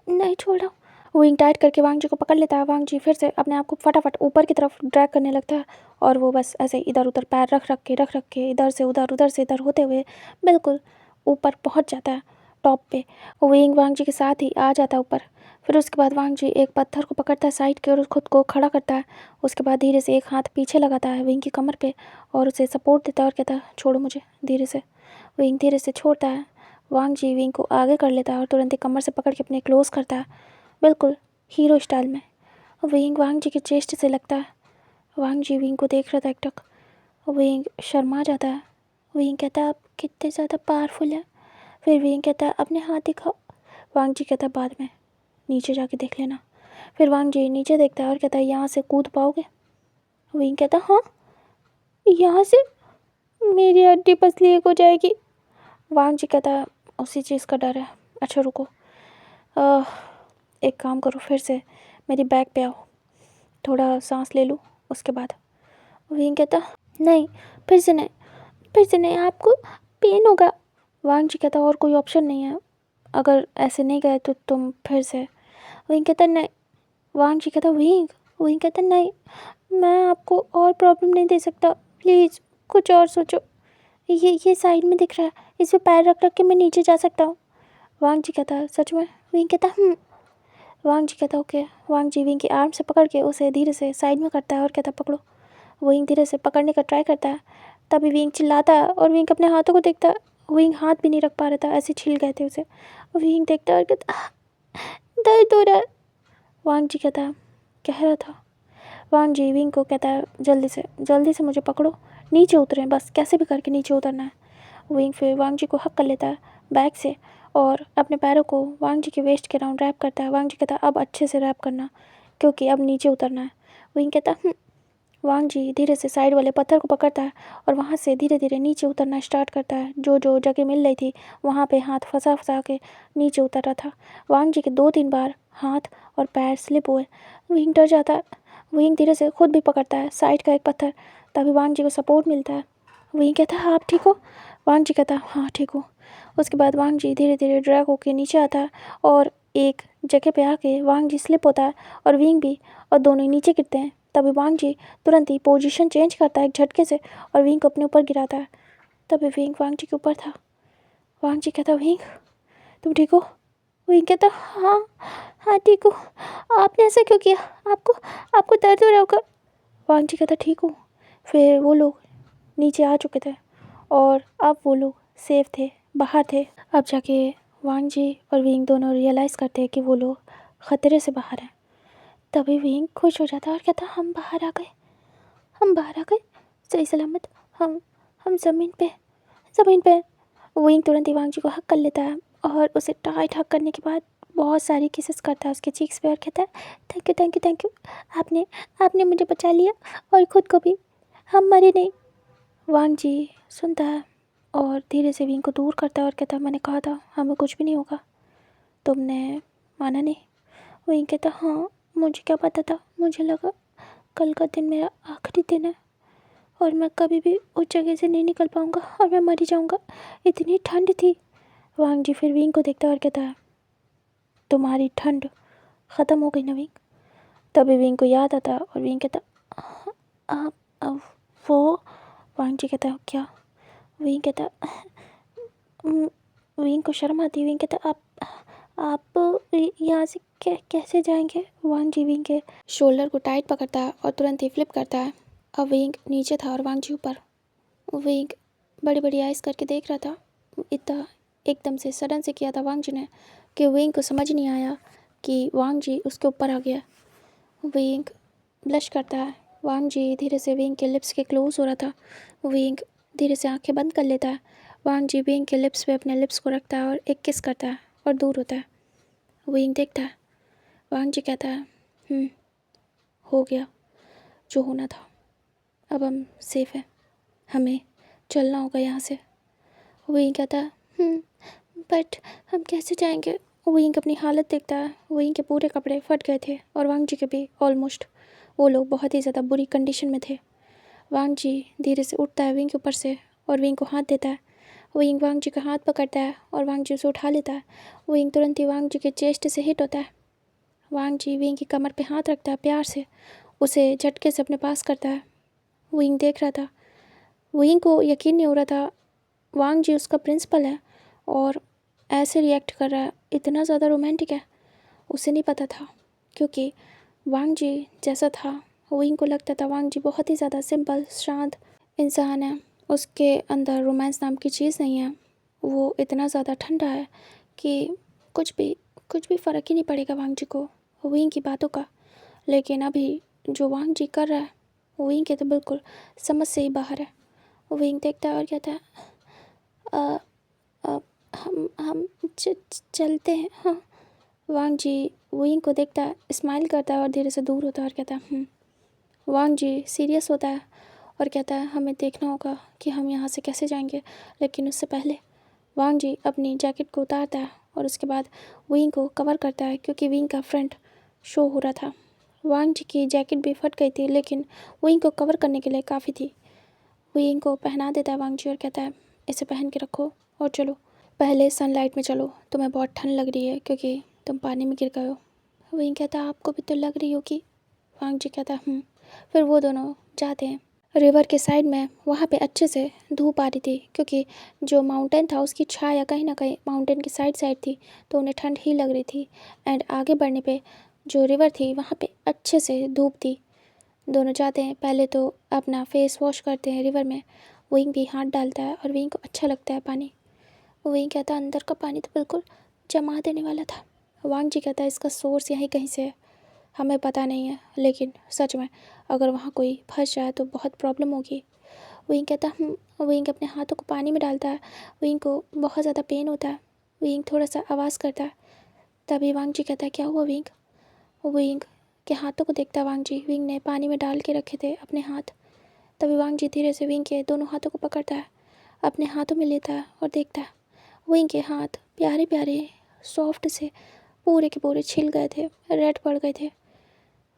नहीं छोड़ रहा हूँ। विंग टाइट करके वांग जी को पकड़ लेता है। वांग जी फिर से अपने आप को फटाफट ऊपर की तरफ ड्रैग करने लगता है और वो बस ऐसे इधर उधर पैर रख रख के इधर से उधर होते हुए बिल्कुल ऊपर पहुँच जाता है टॉप पे। विंग वांग जी के साथ ही आ जाता है ऊपर। फिर उसके बाद वांग जी एक पत्थर को पकड़ता है साइड के और खुद को खड़ा करता है। उसके बाद धीरे से एक हाथ पीछे लगाता है विंग की कमर पे और उसे सपोर्ट देता है और कहता है छोड़ो मुझे धीरे से। विंग धीरे से छोड़ता है। वांग जी विंग को आगे कर लेता है और तुरंत ही कमर से पकड़ के अपने क्लोज करता है बिल्कुल हीरो स्टाइल में। विंग वांग जी के चेस्ट से लगता है। वांग जी विंग को देख रहा था एकटक। विंग शर्मा जाता है। विंग कहता है आप कितने ज़्यादा पावरफुल है। फिर विंग कहता है अपने हाथ दिखाओ। वांग जी कहता है बाद में, नीचे जाके देख लेना। फिर वांग जी नीचे देखता है और कहता है यहाँ से कूद पाओगे। विंग कहता है हाँ, यहाँ से मेरी हड्डी पसली एक हो जाएगी। वांग जी कहता है उसी चीज़ का डर है। अच्छा रुको, एक काम करो, फिर से मेरी बैक पे आओ, थोड़ा सांस ले लूँ उसके बाद। विंग कहता नहीं, फिर से नहीं, फिर से नहीं, आपको पेन होगा। वांग जी कहता और कोई ऑप्शन नहीं है, अगर ऐसे नहीं गए तो तुम फिर से। विंग कहता नहीं। वांग जी कहता विंग। विंग कहता नहीं, मैं आपको और प्रॉब्लम नहीं दे सकता, प्लीज़ कुछ और सोचो। ये साइड में दिख रहा है, इस पर पैर रख रख के मैं नीचे जा सकता हूँ। वांग जी कहता सच में। विंग कहता वांग जी कहता ओके। वांग जी विंग की आर्म से पकड़ के उसे धीरे से साइड में करता है और कहता पकड़ो। विंग धीरे से पकड़ने का ट्राई करता है, तभी विंग चिल्लाता है और विंग अपने हाथों को देखता है। विंग हाथ भी नहीं रख पा रहा था, ऐसे छिल गए थे उसे। विंग देखता है और कहता दर्द हो रहा है। वांग जी कहता कह रहा था। वांग जी विंग को कहता है जल्दी से मुझे पकड़ो, नीचे उतरें, बस कैसे भी करके नीचे उतरना है। विंग फिर वांग जी को हक कर लेता है बैक से और अपने पैरों को वांग जी के वेस्ट के राउंड रैप करता है। वांग जी कहता अब अच्छे से रैप करना क्योंकि अब नीचे उतरना है। विंग कहता वांग जी धीरे से साइड वाले पत्थर को पकड़ता है और वहाँ से धीरे धीरे नीचे उतरना स्टार्ट करता है। जो जो जगह मिल रही थी वहाँ पे हाथ फंसा फंसा के नीचे उतर रहा था। वांग जी के 2-3 बार हाथ और पैर स्लिप हुए। विंग डर जाता है। विंग धीरे से खुद भी पकड़ता है साइड का एक पत्थर, तभी वांग जी को सपोर्ट मिलता है। विंग कहता है आप ठीक हो। वांग जी कहता हाँ ठीक हो। उसके बाद वांग जी धीरे धीरे ड्रैग होके नीचे आता है और एक जगह पे आके वांग जी स्लिप होता है और विंग भी, और दोनों ही नीचे गिरते हैं। तभी वांग जी तुरंत ही पोजीशन चेंज करता है एक झटके से और विंग को अपने ऊपर गिराता है। तभी विंग वांग जी के ऊपर था। वांग जी कहता विंग तुम ठीक हो। विंग कहता हाँ हाँ ठीक हूँ, आपने ऐसा क्यों किया, आपको आपको दर्द हो रहा होगा। वांग जी कहता ठीक हूँ। फिर वो लोग नीचे आ चुके थे और अब वो लोग सेफ थे, बाहर थे। अब जाके वांग जी और विंग दोनों रियलाइज़ करते हैं कि वो लोग ख़तरे से बाहर हैं। तभी विंग खुश हो जाता है और कहता हम बाहर आ गए, हम बाहर आ गए सही सलामत, हम ज़मीन पे। विंग तुरंत ही वांग जी को हक कर लेता है और उसे टाइट हक करने के बाद बहुत सारी किसेस करता है उसके चीक्स पे और कहता है thank you thank you thank you, आपने आपने मुझे बचा लिया और खुद को भी, हम मरे नहीं। वांग जी सुनता है और धीरे से विंग को दूर करता है और कहता है मैंने कहा था हमें कुछ भी नहीं होगा, तुमने माना नहीं। विंग कहता हाँ मुझे क्या पता था, मुझे लगा कल का दिन मेरा आखिरी दिन है और मैं कभी भी उस जगह से नहीं निकल पाऊँगा और मैं मर ही जाऊँगा, इतनी ठंड थी। वांग जी फिर विंग को देखता है और कहता है तुम्हारी ठंड ख़त्म हो गई ना विंग। तभी विंग को याद आता है और विंग कहता आप अब वो। वांग जी कहता है क्या? विंग कहता विंग को शर्म आती है। विंग कहता आप यहाँ से कैसे जाएंगे? वांग जी विंग के शोल्डर को टाइट पकड़ता है और तुरंत ही फ्लिप करता है। अब विंग नीचे था और वांग जी ऊपर। विंग बड़ी बड़ी आइस करके देख रहा था। इतना एकदम से सडन से किया था वांग जी ने कि विंग को समझ नहीं आया कि वांग जी उसके ऊपर आ गया। विंग ब्लश करता है। वांग जी धीरे से विंग के लिप्स के क्लोज हो रहा था। विंग धीरे से आंखें बंद कर लेता है। वांग जी विंग के लिप्स पे अपने लिप्स को रखता है और एक किस करता है और दूर होता है। विंग देखता है। वांग जी कहता है हो गया जो होना था, अब हम सेफ है, हमें चलना होगा यहाँ से। विंग कहता है बट हम कैसे जाएंगे? विंग अपनी हालत देखता है। विंग के पूरे कपड़े फट गए थे और वांग जी के भी ऑलमोस्ट। वो लोग बहुत ही ज़्यादा बुरी कंडीशन में थे। वांग जी धीरे से उठता है विंग के ऊपर से और विंग को हाथ देता है। विंग वांग जी का हाथ पकड़ता है और वांग जी उसे उठा लेता है। विंग तुरंत ही वांग जी के चेस्ट से हिट होता है। वांग जी विंग की कमर पे हाथ रखता है, प्यार से उसे झटके से अपने पास करता है। विंग देख रहा था। विंग को यकीन नहीं हो रहा था वांग जी उसका प्रिंसिपल है और ऐसे रिएक्ट कर रहा है, इतना ज़्यादा रोमांटिक है। उसे नहीं पता था क्योंकि वांग जी जैसा था विंग को लगता था वांग जी बहुत ही ज़्यादा सिंपल शांत इंसान है, उसके अंदर रोमांस नाम की चीज़ नहीं है। वो इतना ज़्यादा ठंडा है कि कुछ भी फ़र्क ही नहीं पड़ेगा वांग जी को विंग की बातों का। लेकिन अभी जो वांग जी कर रहा है विंग के तो बिल्कुल समझ से ही बाहर है। विंग देखता है और कहता है "अ, अ, हम चलते हैं हाँ। वांग जी विंग को देखता है, स्माइल करता है और धीरे से दूर होता है और कहता है वांग जी सीरियस होता है और कहता है हमें देखना होगा कि हम यहाँ से कैसे जाएंगे। लेकिन उससे पहले वांग जी अपनी जैकेट को उतारता है और उसके बाद विंग को कवर करता है क्योंकि विंग का फ्रंट शो हो रहा था। वांग जी की जैकेट भी फट गई थी लेकिन विंग को कवर करने के लिए काफ़ी थी। विंग को पहना देता है वांग जी और कहता है इसे पहन के रखो और चलो पहले सनलाइट में चलो, तुम्हें बहुत ठंड लग रही है क्योंकि तुम पानी में गिर गए हो। विंग कहता है आपको भी तो लग रही होगी। वांग जी कहता है फिर वो दोनों जाते हैं रिवर के साइड में। वहाँ पे अच्छे से धूप आ रही थी क्योंकि जो माउंटेन था उसकी छाया कहीं ना कहीं माउंटेन की साइड थी तो उन्हें ठंड ही लग रही थी। एंड आगे बढ़ने पे जो रिवर थी वहाँ पे अच्छे से धूप थी। दोनों जाते हैं, पहले तो अपना फेस वॉश करते हैं रिवर में। विंग भी हाथ डालता है और विंग को अच्छा लगता है पानी। विंग कहता है अंदर का पानी तो बिल्कुल जमा देने वाला था। वांग जी कहता है इसका सोर्स यहीं कहीं से है, हमें पता नहीं है लेकिन सच में अगर वहाँ कोई फंस जाए तो बहुत प्रॉब्लम होगी। विंग कहता विंग अपने हाथों को पानी में डालता है। विंग को बहुत ज़्यादा पेन होता है। विंग थोड़ा सा आवाज़ करता है। तभी वांग जी कहता है क्या हुआ विंग? विंग के हाथों को देखता है वांग जी। विंग ने पानी में डाल के रखे थे अपने हाथ। तभी वांग जी धीरे से विंग के दोनों हाथों को पकड़ता है, अपने हाथों में लेता है और देखता है विंग के हाथ प्यारे प्यारे सॉफ्ट से पूरे के पूरे छिल गए थे, रेड पड़ गए थे।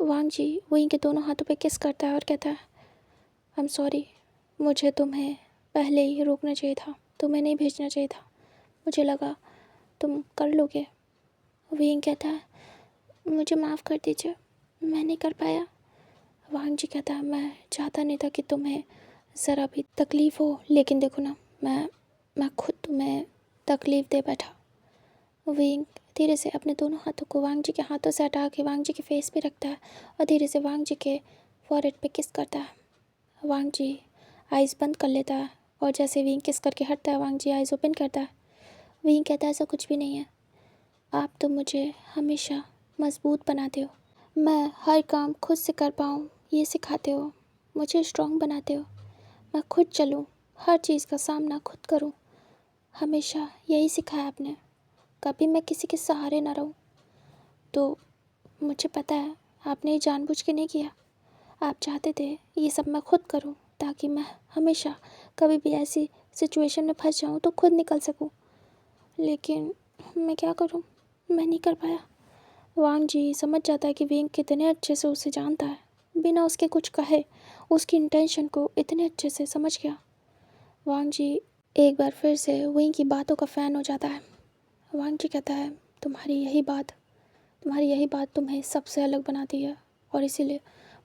वांग जी विंग के दोनों हाथों पे किस करता है और कहता है आई एम सॉरी, मुझे तुम्हें पहले ही रोकना चाहिए था, तुम्हें नहीं भेजना चाहिए था, मुझे लगा तुम कर लोगे। विंग कहता है मुझे माफ़ कर दीजिए, मैं नहीं कर पाया। वांग जी कहता है मैं चाहता नहीं था कि तुम्हें ज़रा भी तकलीफ़ हो, लेकिन देखो ना मैं खुद तुम्हें तकलीफ़ दे बैठा। विंग धीरे से अपने दोनों हाथों को वांग जी के हाथों से हटा के वांग जी के फेस पे रखता है और धीरे से वांग जी के फॉरहेड पे किस करता है। वांग जी आइज़ बंद कर लेता है और जैसे विंग किस करके हटता है वांग जी आइज़ ओपन करता है। विंग कहता है ऐसा कुछ भी नहीं है, आप तो मुझे हमेशा मजबूत बनाते हो। मैं हर काम खुद से कर पाऊँ ये सिखाते हो, मुझे स्ट्रॉन्ग बनाते हो। मैं खुद चलूँ, हर चीज़ का सामना खुद करूँ, हमेशा यही सिखाया आपने। कभी मैं किसी के सहारे ना रहूँ। तो मुझे पता है आपने ये जानबूझ के नहीं किया। आप चाहते थे ये सब मैं खुद करूं ताकि मैं हमेशा कभी भी ऐसी सिचुएशन में फंस जाऊं तो खुद निकल सकूं। लेकिन मैं क्या करूं, मैं नहीं कर पाया। वांग जी समझ जाता है कि विंग कितने अच्छे से उसे जानता है, बिना उसके कुछ कहे उसकी इंटेंशन को इतने अच्छे से समझ गया। वांग जी एक बार फिर से विंग की बातों का फ़ैन हो जाता है। वांग जी कहता है तुम्हारी यही बात तुम्हें सबसे अलग बनाती है और इसीलिए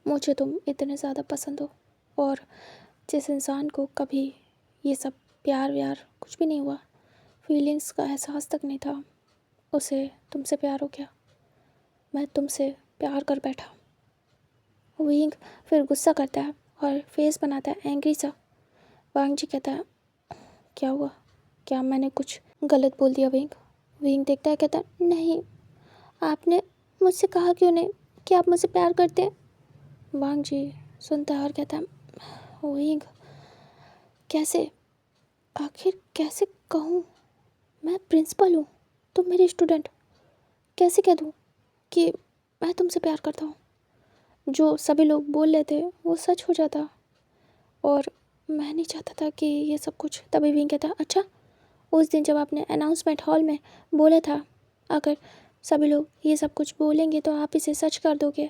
मुझे तुम इतने ज़्यादा पसंद हो। और जिस इंसान को कभी ये सब प्यार व्यार कुछ भी नहीं हुआ, फीलिंग्स का एहसास तक नहीं था, उसे तुमसे प्यार हो गया। मैं तुमसे प्यार कर बैठा। विंग फिर गुस्सा करता है और फेस बनाता है एंग्री सा। वांग जी कहता है क्या हुआ, क्या मैंने कुछ गलत बोल दिया विंग? विंग देखता है, कहता है नहीं, आपने मुझसे कहा क्यों नहीं कि आप मुझसे प्यार करते हैं? वांग जी सुनता है और कहता है विंग कैसे, आखिर कैसे कहूँ? मैं प्रिंसिपल हूँ, तुम मेरी स्टूडेंट, कैसे कह दूँ कि मैं तुमसे प्यार करता हूँ? जो सभी लोग बोल रहे थे वो सच हो जाता और मैं नहीं चाहता था कि ये सब कुछ। तभी विंग कहता अच्छा, उस दिन जब आपने अनाउंसमेंट हॉल में बोला था अगर सभी लोग ये सब कुछ बोलेंगे तो आप इसे सच कर दोगे,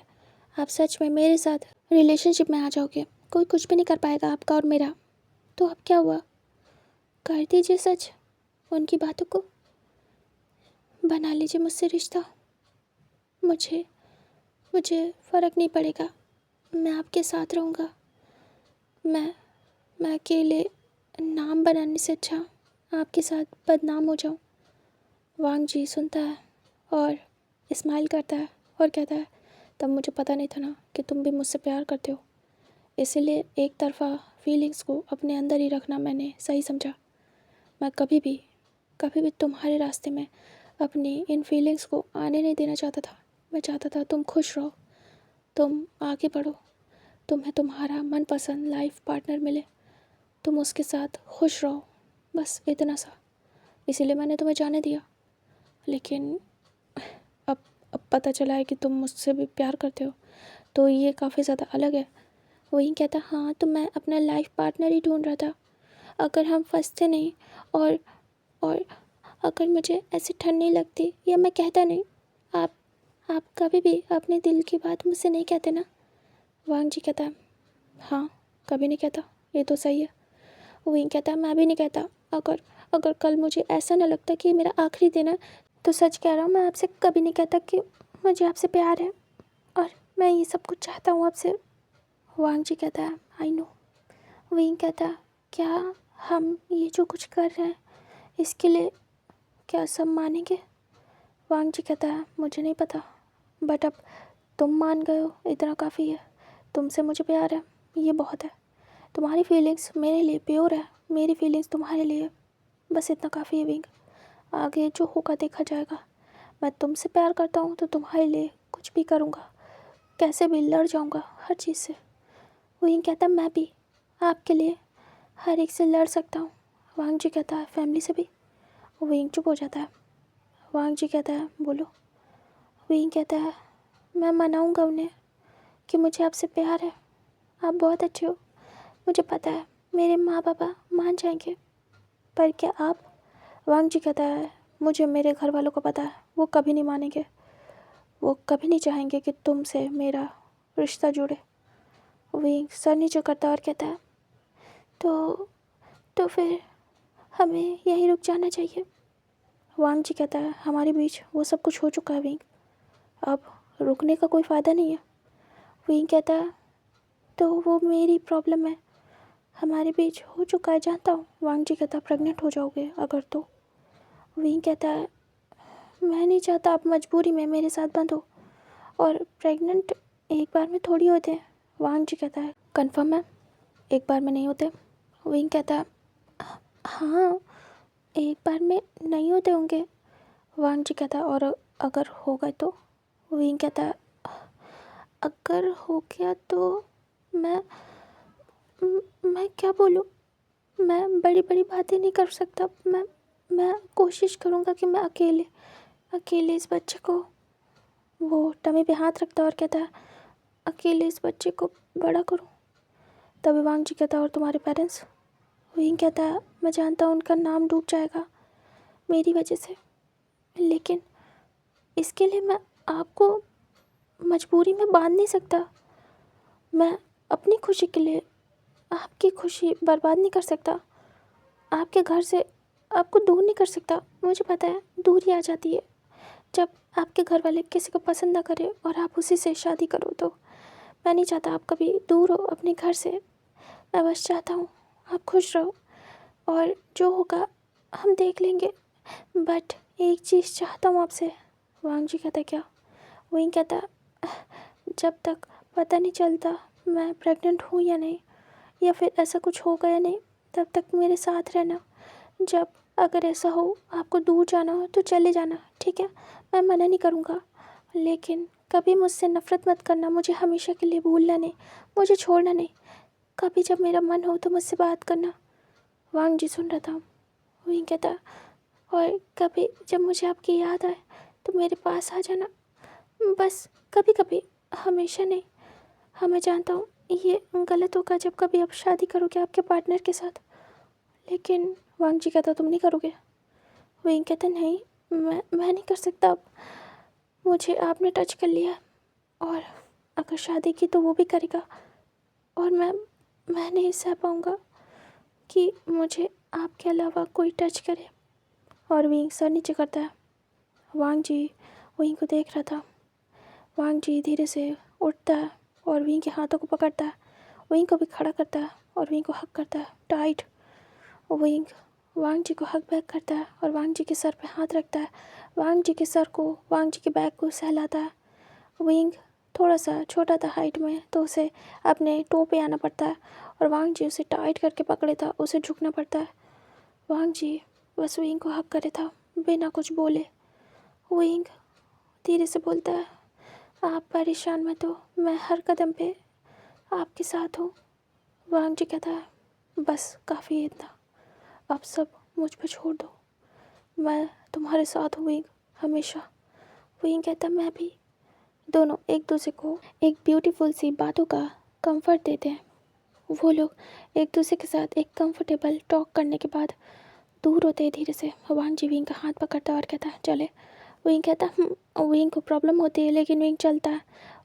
आप सच में मेरे साथ रिलेशनशिप में आ जाओगे, कोई कुछ भी नहीं कर पाएगा आपका और मेरा। तो अब क्या हुआ, कर दीजिए सच उनकी बातों को, बना लीजिए मुझसे रिश्ता। मुझे मुझे फ़र्क नहीं पड़ेगा, मैं आपके साथ रहूँगा। मैं अकेले नाम बनाने से अच्छा आपके साथ बदनाम हो जाऊँ। वांग जी सुनता है और स्माइल करता है और कहता है तब मुझे पता नहीं था ना कि तुम भी मुझसे प्यार करते हो, इसीलिए एक तरफ़ा फीलिंग्स को अपने अंदर ही रखना मैंने सही समझा। मैं कभी भी तुम्हारे रास्ते में अपनी इन फीलिंग्स को आने नहीं देना चाहता था। मैं चाहता था तुम खुश रहो, तुम आगे बढ़ो, तुम्हें तुम्हारा मनपसंद लाइफ पार्टनर मिले, तुम उसके साथ खुश रहो, बस इतना सा। इसीलिए मैंने तुम्हें जाने दिया। लेकिन अब अब पता चला है कि तुम मुझसे भी प्यार करते हो, तो ये काफ़ी ज़्यादा अलग है। वही कहता हाँ, तो मैं अपना लाइफ पार्टनर ही ढूंढ रहा था। अगर हम फंसते नहीं और अगर मुझे ऐसी ठंड नहीं लगती या मैं कहता नहीं, आप आप कभी भी अपने दिल की बात मुझसे नहीं कहते ना? वांग जी कहता है हाँ, कभी नहीं कहता, ये तो सही है। वही कहता है मैं भी नहीं कहता। अगर अगर कल मुझे ऐसा ना लगता कि ये मेरा आखिरी दिन है, तो सच कह रहा हूँ, मैं आपसे कभी नहीं कहता कि मुझे आपसे प्यार है और मैं ये सब कुछ चाहता हूँ आपसे। वांग जी कहता है आई नो। वही कहता है क्या हम ये जो कुछ कर रहे हैं इसके लिए क्या सब मानेंगे? वांग जी कहता है मुझे नहीं पता, बट अब तुम मान गए हो, इतना काफ़ी है। तुमसे मुझे प्यार है, ये बहुत है। तुम्हारी फीलिंग्स मेरे लिए प्योर है, मेरी फीलिंग्स तुम्हारे लिए, बस इतना काफ़ी है विंग। आगे जो होगा देखा जाएगा। मैं तुमसे प्यार करता हूँ तो तुम्हारे लिए कुछ भी करूँगा, कैसे भी लड़ जाऊँगा हर चीज़ से। विंग कहता है मैं भी आपके लिए हर एक से लड़ सकता हूँ। वांग जी कहता है फैमिली से भी। विंग चुप हो जाता है। वांग जी कहता है बोलो। विंग कहता है मैं मनाऊँगा उन्हें कि मुझे आपसे प्यार है, आप बहुत अच्छे हो, मुझे पता है मेरे माँ पापा मान जाएंगे, पर क्या आप? वांग जी कहता है मुझे मेरे घर वालों को पता है, वो कभी नहीं मानेंगे, वो कभी नहीं चाहेंगे कि तुमसे मेरा रिश्ता जुड़े। विंग सर नीचे करता है और कहता है तो फिर हमें यहीं रुक जाना चाहिए। वांग जी कहता है हमारे बीच वो सब कुछ हो चुका है विंग, अब रुकने का कोई फ़ायदा नहीं है। विंग कहता है तो वो मेरी प्रॉब्लम है, हमारे बीच हो चुका है जानता हूँ। वांग जी कहता है प्रेग्नेंट हो जाओगे अगर तो। विंग कहता है मैं नहीं चाहता आप मजबूरी में मेरे साथ बंद हो, और प्रेग्नेंट एक बार में थोड़ी होते हैं। वांग जी कहता है कन्फर्म है, एक बार में नहीं होते? विंग कहता है हाँ, एक बार में नहीं होते होंगे। वांग जी कहता है और अगर हो गए तो? विंग कहता है अगर हो गया तो मैं मैं क्या बोलूँ। मैं बड़ी बड़ी बातें नहीं कर सकता। मैं कोशिश करूँगा कि मैं अकेले अकेले इस बच्चे को, वो टमी पे हाथ रखता और कहता है, अकेले इस बच्चे को बड़ा करूँ। तभी वांग जी कहता है, और तुम्हारे पेरेंट्स? विंग कहता है, मैं जानता हूँ उनका नाम डूब जाएगा मेरी वजह से, लेकिन इसके लिए मैं आपको मजबूरी में बांध नहीं सकता। मैं अपनी खुशी के लिए आपकी खुशी बर्बाद नहीं कर सकता। आपके घर से आपको दूर नहीं कर सकता। मुझे पता है दूरी आ जाती है जब आपके घर वाले किसी को पसंद ना करें और आप उसी से शादी करो। तो मैं नहीं चाहता आप कभी दूर हो अपने घर से। मैं बस चाहता हूँ आप खुश रहो, और जो होगा हम देख लेंगे। बट एक चीज़ चाहता हूँ आपसे। वांग जी कहता, क्या? वहीं कहता, जब तक पता नहीं चलता मैं प्रेग्नेंट हूँ या नहीं, या फिर ऐसा कुछ होगा या नहीं, तब तक मेरे साथ रहना। जब अगर ऐसा हो आपको दूर जाना हो तो चले जाना, ठीक है? मैं मना नहीं करूँगा, लेकिन कभी मुझसे नफ़रत मत करना। मुझे हमेशा के लिए भूलना नहीं, मुझे छोड़ना नहीं। कभी जब मेरा मन हो तो मुझसे बात करना। वांग जी सुन रहा था। वहीं कहता, और कभी जब मुझे आपकी याद आए तो मेरे पास आ जाना, बस कभी कभी, हमेशा नहीं। हाँ मैं जानता हूँ ये गलत होगा जब कभी आप शादी करोगे आपके पार्टनर के साथ, लेकिन वांग जी कहता, तुम नहीं करोगे? वहीं कहता, नहीं, मैं नहीं कर सकता। अब मुझे आपने टच कर लिया, और अगर शादी की तो वो भी करेगा, और मैं नहीं सह पाऊँगा कि मुझे आपके अलावा कोई टच करे। और विंग सर नीचे करता है। वांग जी विंग को देख रहा था। वांग जी धीरे से उठता है और विंग के हाथों को पकड़ता है, विंग को भी खड़ा करता है और विंग को हक करता है टाइट। विंग वांग जी को हक बैक करता है और वांग जी के सर पे हाथ रखता है। वांग जी के सर को, वांग जी के बैक को सहलाता है। विंग थोड़ा सा छोटा था हाइट में, तो उसे अपने टो पे आना पड़ता है, और वांग जी उसे टाइट करके पकड़े था, उसे झुकना पड़ता है। वांग जी बस विंग को हक करे था बिना कुछ बोले। विंग धीरे से बोलता है, आप परेशान मत हो, मैं हर कदम पे आपके साथ हूँ। वांग जी कहता है, बस काफ़ी है इतना, अब सब मुझ पर छोड़ दो, मैं तुम्हारे साथ हूँ विंग, हमेशा। विंग कहता, मैं भी। दोनों एक दूसरे को एक ब्यूटीफुल सी बातों का कंफर्ट देते हैं। वो लोग एक दूसरे के साथ एक कंफर्टेबल टॉक करने के बाद दूर होते हैं धीरे से। वांग जी विंग का हाथ पकड़ता और कहता है, चले। विंग कहता, विंग को प्रॉब्लम होती है, लेकिन विंग चलता है।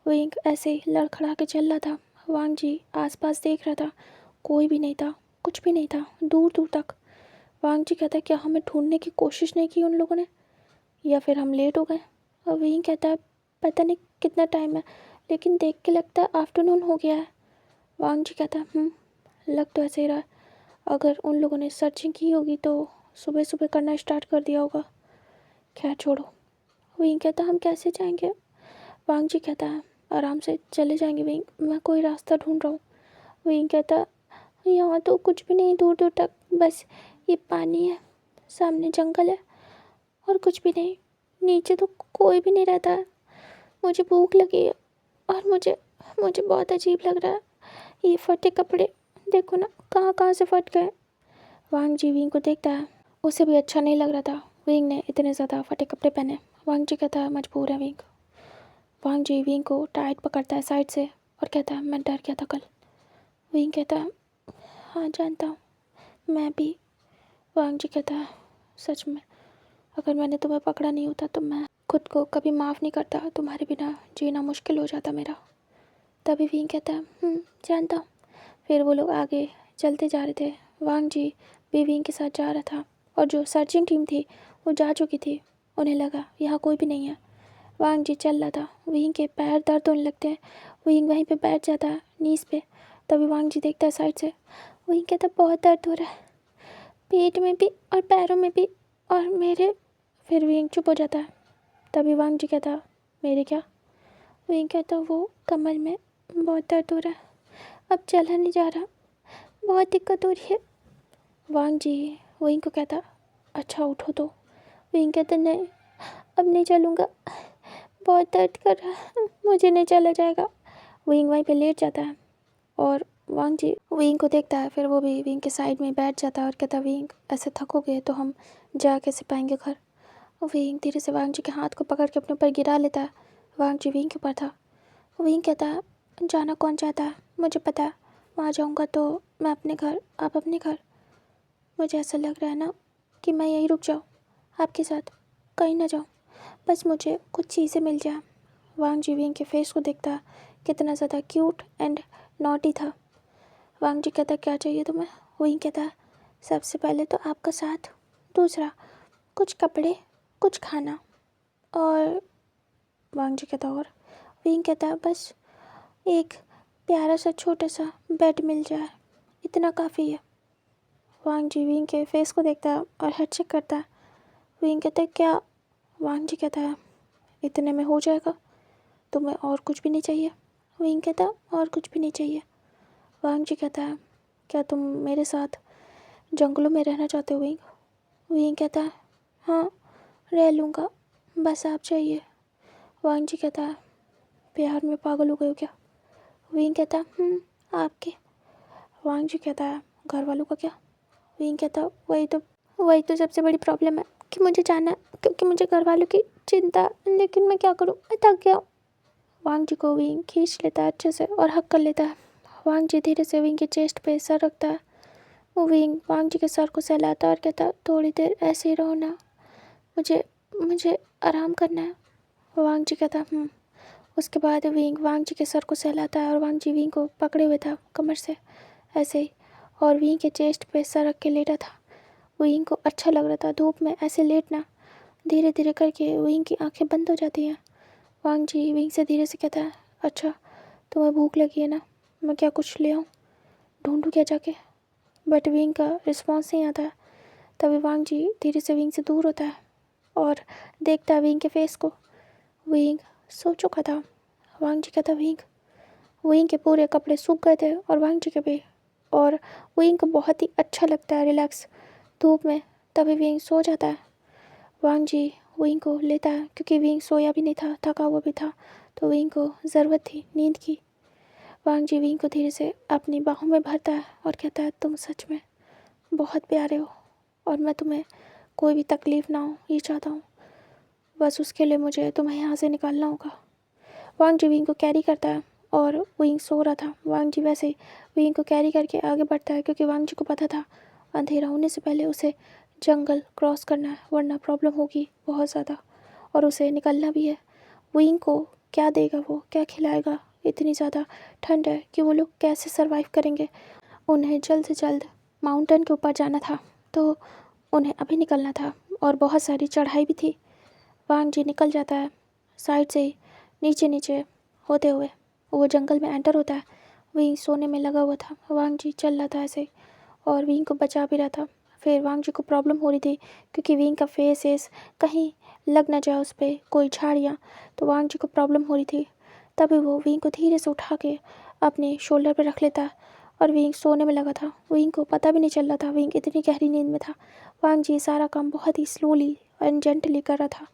विंग ऐसे ही लड़खड़ा के चल रहा था। वांग जी आसपास देख रहा था, कोई भी नहीं था, कुछ भी नहीं था दूर दूर तक। वांग जी कहता है, क्या हमें ढूंढने की कोशिश नहीं की उन लोगों ने, या फिर हम लेट हो गए? और विंग कहता है, पता नहीं कितना टाइम है, लेकिन देख के लगता है आफ्टरनून हो गया है। वांग जी कहता है, लग तो ऐसे ही रहा है। अगर उन लोगों ने सर्चिंग की होगी तो सुबह सुबह करना स्टार्ट कर दिया होगा। खैर छोड़ो। विंग कहता, हम कैसे जाएंगे? वांग जी कहता है, आराम से चले जाएंगे विंग, मैं कोई रास्ता ढूंढ रहा हूँ। विंग कहता, यहाँ तो कुछ भी नहीं दूर दूर तक, बस ये पानी है, सामने जंगल है, और कुछ भी नहीं। नीचे तो कोई भी नहीं रहता है। मुझे भूख लगी है, और मुझे मुझे बहुत अजीब लग रहा है। ये फटे कपड़े देखो ना, कहाँ कहाँ से फट गए। वांग जी विंग को देखता है, उसे भी अच्छा नहीं लग रहा था विंग ने इतने ज़्यादा फटे कपड़े पहने। वांग जी कहता है, मजबूर है विंग। वांग जी विंग को टाइट पकड़ता है साइड से और कहता है, मैं डर गया था कल। विंग कहता है, हाँ जानता हूँ, मैं भी। वांग जी कहता है, सच में अगर मैंने तुम्हें पकड़ा नहीं होता तो मैं खुद को कभी माफ़ नहीं करता, तुम्हारे बिना जीना मुश्किल हो जाता मेरा। तभी विंग कहता है, जानता हूँ। फिर वो लोग आगे चलते जा रहे थे। वांग जी भी विंग के साथ जा रहा था, और जो सर्चिंग टीम थी वो जा चुकी थी। उन्हें लगा यहाँ कोई भी नहीं है। वांग जी चल रहा था, विंग के पैर दर्द होने लगते हैं। विंग वहीं पे बैठ जाता है नीज़ पे। तभी वांग जी देखता है साइड से। विंग कहता, बहुत दर्द हो रहा है, पेट में भी और पैरों में भी, और मेरे। फिर विंग चुप हो जाता है। तभी वांग जी कहता, मेरे क्या? विंग कहता, वो कमर में बहुत दर्द हो रहा है, अब चला नहीं जा रहा, बहुत दिक्कत हो रही है। वांग जी विंग को कहता, अच्छा उठो तो। विंग कहता, नहीं अब नहीं चलूँगा, बहुत दर्द कर रहा है, मुझे नहीं चला जाएगा। विंग वहीं पे लेट जाता है और वांग जी विंग को देखता है। फिर वो भी विंग के साइड में बैठ जाता है और कहता है, विंग ऐसे थकोगे तो हम जा कैसे पाएंगे घर। विंग धीरे से वांग जी के हाथ को पकड़ के अपने ऊपर गिरा लेता है। वांग जी विंग के ऊपर था। विंग कहता है, जाना कौन चाहता है, मुझे पता है वहाँ जाऊँगा तो मैं अपने घर, आप अपने घर। मुझे ऐसा लग रहा है ना कि मैं यहीं रुक जाऊँ आपके साथ, कहीं ना जाऊँ, बस मुझे कुछ चीज़ें मिल जाए। वांग जी विंग के फेस को देखता है, कितना ज़्यादा क्यूट एंड नॉटी था। वांग जी कहता, क्या चाहिए तुम्हें। विंग कहता है, सबसे पहले तो आपका साथ, दूसरा कुछ कपड़े, कुछ खाना, और वांग जी कहता और। विंग कहता है, बस एक प्यारा सा छोटा सा बेड मिल जाए, इतना काफ़ी है। वांग जी विंग के फेस को देखता है और हेड चेक करता है। विंग कहता है, क्या। वांग जी कहता है, इतने में हो जाएगा, तुम्हें और कुछ भी नहीं चाहिए। विंग कहता है, और कुछ भी नहीं चाहिए। वांग जी कहता है, क्या तुम मेरे साथ जंगलों में रहना चाहते हो विंग। विंग कहता है, हाँ रह लूँगा, बस आप चाहिए। वांग जी कहता है, प्यार में पागल हो गए हो क्या। विंग कहता है, आपके। वांग जी कहता है, घर वालों का क्या। विंग कहता है, वही तो सबसे बड़ी प्रॉब्लम है कि मुझे जाना है, क्योंकि मुझे घर वालों की चिंता है, लेकिन मैं क्या करूँ, मैं थक गया हूँ। वांग जी को विंग खींच लेता है अच्छे से और हक कर लेता है। वांग जी धीरे से विंग के चेस्ट पे सर रखता है। वो विंग वांग जी के सर को सहलाता है और कहता है, थोड़ी देर ऐसे ही रहो ना, मुझे मुझे आराम करना है। वांग जी कहता है। उसके बाद विंग वांग जी के सर को सहलाता है और वांग जी विंग को पकड़े हुए था कमर से ऐसे ही, और विंग के चेस्ट पे सर रख के लेटा था। विंग को अच्छा लग रहा था धूप में ऐसे लेटना। धीरे धीरे करके विंग की आंखें बंद हो जाती हैं। वांग जी विंग से धीरे से कहता है, अच्छा तुम्हें भूख लगी है ना, मैं क्या कुछ ले आऊँ, ढूंढूँ क्या जाके। बट विंग का रिस्पॉन्स नहीं आता है। तभी वांग जी धीरे से विंग से दूर होता है और देखता है विंग के फेस को। विंग सो चुका था। वांग जी कहता, विंग के पूरे कपड़े सूख गए थे और वांग जी के भी, और विंग को बहुत ही अच्छा लगता है रिलैक्स धूप में। तभी विंग सो जाता है। वांग जी विंग को लेता है क्योंकि विंग सोया भी नहीं था, थका हुआ भी था, तो विंग को ज़रूरत थी नींद की। वांग जी विंग को धीरे से अपनी बाहों में भरता है और कहता है, तुम सच में बहुत प्यारे हो और मैं तुम्हें कोई भी तकलीफ़ ना हो ये चाहता हूँ, बस उसके लिए मुझे तुम्हें यहाँ से निकालना होगा। वांग जी विंग को कैरी करता है और विंग सो रहा था। वांग जी वैसे ही विंग को कैरी करके आगे बढ़ता है क्योंकि वांग जी को पता था अंधेरा होने से पहले उसे जंगल क्रॉस करना है, वरना प्रॉब्लम होगी बहुत ज़्यादा, और उसे निकलना भी है। विंग को क्या देगा, वो क्या खिलाएगा, इतनी ज़्यादा ठंड है कि वो लोग कैसे सरवाइव करेंगे। उन्हें जल्द से जल्द माउंटेन के ऊपर जाना था, तो उन्हें अभी निकलना था और बहुत सारी चढ़ाई भी थी। वांग जी निकल जाता है साइड से ही, नीचे नीचे होते हुए वो जंगल में एंटर होता है। विंग सोने में लगा हुआ था, वांग जी चल रहा था ऐसे और विंग को बचा भी रहा था। फिर वांग जी को प्रॉब्लम हो रही थी क्योंकि विंग का फेस कहीं लग ना जाए उस पर कोई झाड़ियाँ, तो वांग जी को प्रॉब्लम हो रही थी। तभी वो विंग को धीरे से उठा के अपने शोल्डर पर रख लेता और विंग सोने में लगा था। विंग को पता भी नहीं चल रहा था, विंग इतनी गहरी नींद में था। वांग जी सारा काम बहुत ही स्लोली एंड जेंटली कर रहा था।